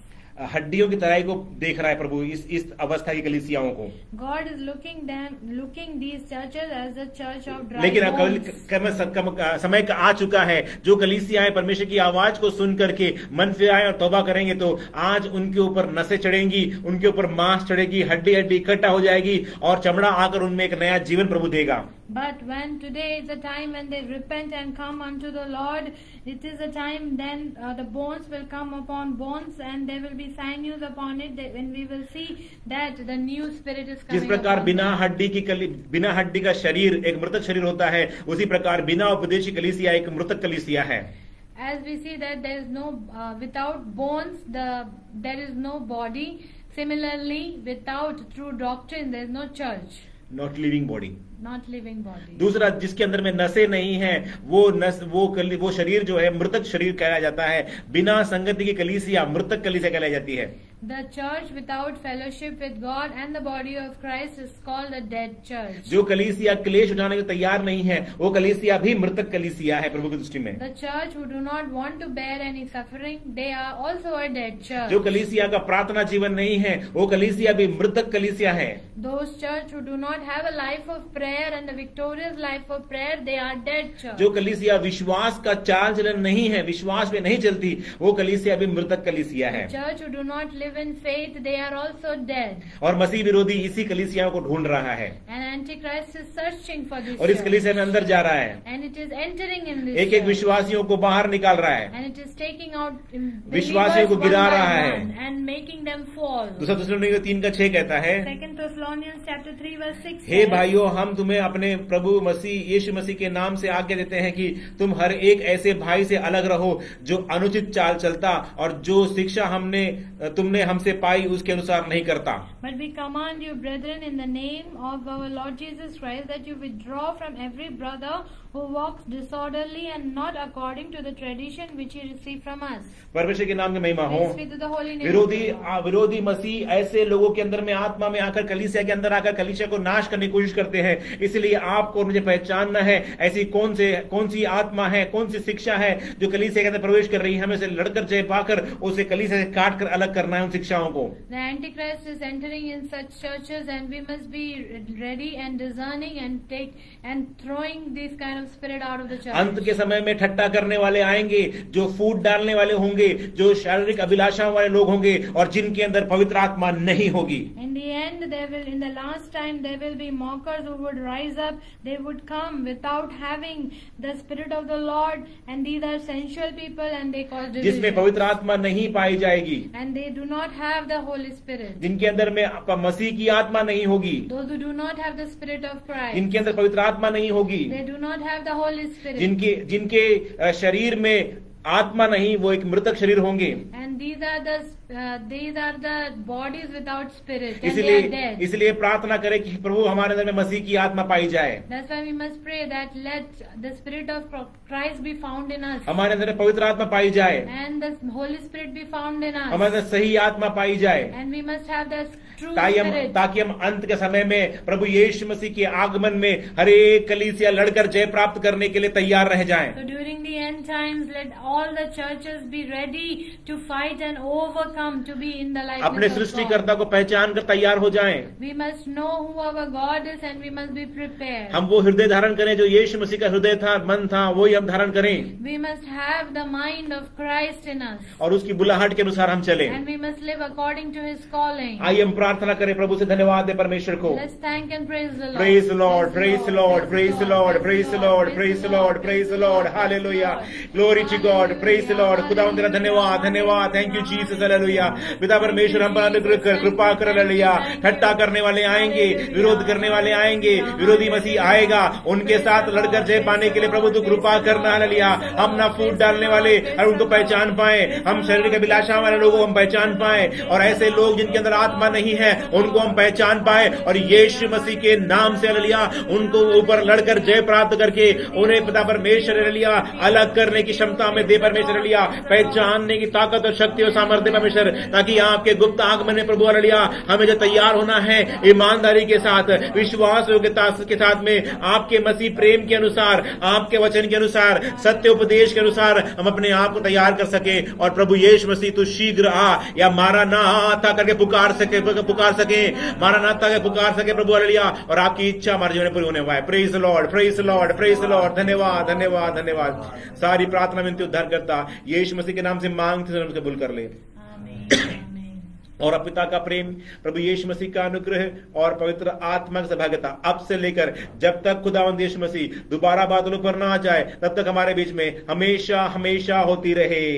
हड्डियों की तराई को देख रहा है प्रभु इस अवस्था की कलीसियाओं को। God is looking these churches as a church of dry लेकिन bones. समय आ चुका है जो कलीसियाएं परमेश्वर की आवाज को सुन करके मन से आए और तौबा करेंगे तो आज उनके ऊपर नसें चढ़ेंगी, उनके ऊपर मांस चढ़ेगी, हड्डी इकट्ठा हो जाएगी और चमड़ा आकर उनमें एक नया जीवन प्रभु देगा। But when today is the time when they repent and come unto the Lord, it is the time then the bones will come upon bones and there will be sinews upon it, when we will see that the new spirit is जिस coming प्रकार upon बिना हड्डी का शरीर एक मृतक शरीर होता है, उसी प्रकार बिना उपदेश की कलीसिया एक मृतक कलीसिया है। As we see that there is no without bones there is no body. Similarly, without true doctrine there is no church. Not living body. Not living body. दूसरा, जिसके अंदर में नसें नहीं है, वो शरीर जो है मृतक शरीर कहलाया जाता है। बिना संगति की कलीसिया मृतक कलीसिया कहलाई जाती है। The church without fellowship with God and the body of Christ is called a dead church. जो कलीसिया क्लेश उठाने को तैयार नहीं है, वो कलीसिया भी मृतक कलीसिया है प्रभु की दृष्टि में। The church who do not want to bear any suffering, they are also a dead church. जो कलीसिया का प्रार्थना जीवन नहीं है, वो कलीसिया भी मृतक कलीसिया है। Those church who do not have a life of prayer and a victorious life of prayer, they are dead church. जो कलीसिया विश्वास का चाल चलन नहीं है, विश्वास में नहीं चलती, वो कलीसिया भी मृतक कलीसिया है। Church who do not live in faith, they are also dead. और मसीह विरोधी इसी कलीसिया को ढूंढ रहा है, And Antichrist is searching for this और इस church. कलीसिया में अंदर जा रहा है, And it is entering in this एक एक church. विश्वासियों को बाहर निकाल रहा है, And it is taking out विश्वासियों को believers गिरा one by रहा है। one and making them fall. दूसरा थिस्सलुनीके 3:6 कहता है, 2 Thessalonians chapter 3 verse 6 हे says, भाइयों, हम तुम्हें अपने प्रभु मसीह यीशु मसीह के नाम से आज्ञा देते हैं कि तुम हर एक ऐसे भाई से अलग रहो जो अनुचित चाल चलता और जो शिक्षा तुमने हमसे पाई उसके अनुसार नहीं करता। But we command you, brethren, in the name of our Lord Jesus Christ, that you withdraw from every brother who walks disorderly and not according to the tradition which he received from us. परमेश्वर के नाम की महिमा हो। Praise be to the holy name of God. विरोधी मसीह ऐसे लोगों के अंदर में आत्मा में आकर कलीसिया के अंदर आकर कलीसिया को नाश करने की कोशिश करते हैं। इसलिए आपको और मुझे पहचानना है ऐसी कौन सी आत्मा है, कौन सी शिक्षा है जो कलीसिया के अंदर प्रवेश कर रही है। हमें से लड़कर जय पाकर उसे कलीसिया से काट कर अलग करना है उन शिक्षाओं को। The Antichrist is entering in such churches, and we must be ready and discerning and throwing these kind of spirit out of the church. अंत के समय में ठट्टा करने वाले आएंगे, जो फूट डालने वाले होंगे, जो शारीरिक अभिलाषाओं वाले लोग होंगे और जिनके अंदर पवित्र आत्मा नहीं होगी। In the end, in the last time, there will be mockers who would rise up. They would come without having the spirit of the Lord, and these are sensual people, and they cause division. जिसमें पवित्र आत्मा नहीं पाई जाएगी, And they do not have the Holy Spirit. जिनके अंदर में मसीह की आत्मा नहीं होगी, Those who do not have the Spirit of Christ, जिनके अंदर पवित्र आत्मा नहीं होगी, they do not have the Holy Spirit. जिनके शरीर में आत्मा नहीं, वो एक मृतक शरीर होंगे। And these are the bodies without spirit, and they are dead. इसलिए प्रार्थना करें कि प्रभु हमारे अंदर में मसीह की आत्मा पाई जाए। That's why we must pray that let the Spirit of Christ be found in us, हमारे अंदर में पवित्र आत्मा पाई जाए, and the Holy Spirit be found in us, हमारे अंदर सही आत्मा पाई जाए, and we must have the true Spirit. ताकि हम अंत के समय में प्रभु यीशु मसीह के आगमन में हर एक कलीसिया लड़कर जय प्राप्त करने के लिए तैयार रह जाएं। So during the end times, let all the churches be ready to fight and overcome, to be in the likeness अपने of God. सृष्टिकर्ता को पहचान कर तैयार हो जाएं। We must know who our God is, and we must be prepared. हम वो हृदय धारण करें जो यीशु मसीह का हृदय था, मन था, वही हम धारण करें We must have the mind of Christ in us, और उसकी बुलाहट के अनुसार हम चलें। and we must live according to His calling. आइए हम प्रार्थना करें, प्रभु से धन्यवाद दे परमेश्वर को। Let's thank and praise the Lord. Praise the Lord, praise the Lord, praise the Lord, praise the Lord, praise the Lord, praise the Lord, hallelujah, glory to God, praise the Lord। खुदावंद तेरा धन्यवाद, धन्यवाद, thank you Jesus, hallelujah। पिता परमेश्वर हम पर अनुग्रह कर, कृपा कर, हालेलुया। ठट्टा करने वाले आएंगे, विरोध करने वाले आएंगे, विरोधी मसीह आएगा, उनके साथ लड़कर जय पाने के लिए प्रभु तू कृपा करना, हालेलुया। हम ना फूट डालने वाले और उनको पहचान पाए, हम शारीरिक अभिलाषा वाले लोगों को हम पहचान पाए, और ऐसे लोग जिनके अंदर आत्मा नहीं है उनको हम पहचान पाए, और यीशु मसीह के नाम से, हालेलुया, उनको ऊपर लड़कर जय प्राप्त करके उन्हें पिता परमेश्वर, हालेलुया, अलग करने की क्षमता में दे परमेश्वर, हालेलुया, पहचानने की ताकत और शक्ति और सामर्थ्य परमेश्वर, ताकि आपके गुप्त आगमन में प्रभु, हालेलुया, हमें जो तैयार होना है ईमानदारी के साथ, विश्वास योग्यता के साथ में, आपके मसीह प्रेम के अनुसार, आपके वचन के अनुसार, सत्य उपदेश के अनुसार हम अपने आप को तैयार कर सके, और प्रभु यीशु मसीह तू शीघ्र आ, या मारा नाथा करके पुकार सके मारा नाथा के पुकार सके प्रभु, हालेलुया, और आपकी इच्छा हमारे जीवन में पूरी होने पाए। Praise the Lord, praise the Lord, praise the Lord. धन्यवाद, धन्यवाद, धन्यवाद। सारी प्रार्थना विनती उद्धार करता यीशु मसीह के नाम से मांगते हैं, कबूल कर ले। Amen. Amen. और पिता का प्रेम, प्रभु यीशु मसीह का अनुग्रह और पवित्र आत्मा की सहभागिता अब से लेकर जब तक खुदावंद यीशु मसीह दोबारा बादलों पर ना आ जाए तब तक हमारे बीच में हमेशा हमेशा होती रहे।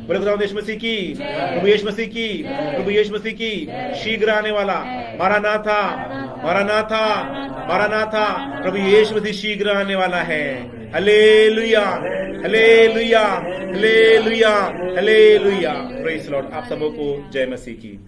बोले खुदावंद यीशु मसीह की, प्रभु यीशु मसीह की, प्रभु यीशु मसीह की। शीघ्र आने वाला मारानाथा, मारानाथा, मारानाथा, प्रभु यीशु मसीह शीघ्र आने वाला है। Hallelujah, hallelujah, hallelujah, hallelujah. Praise the Lord. आप सबों को जय मसीह की।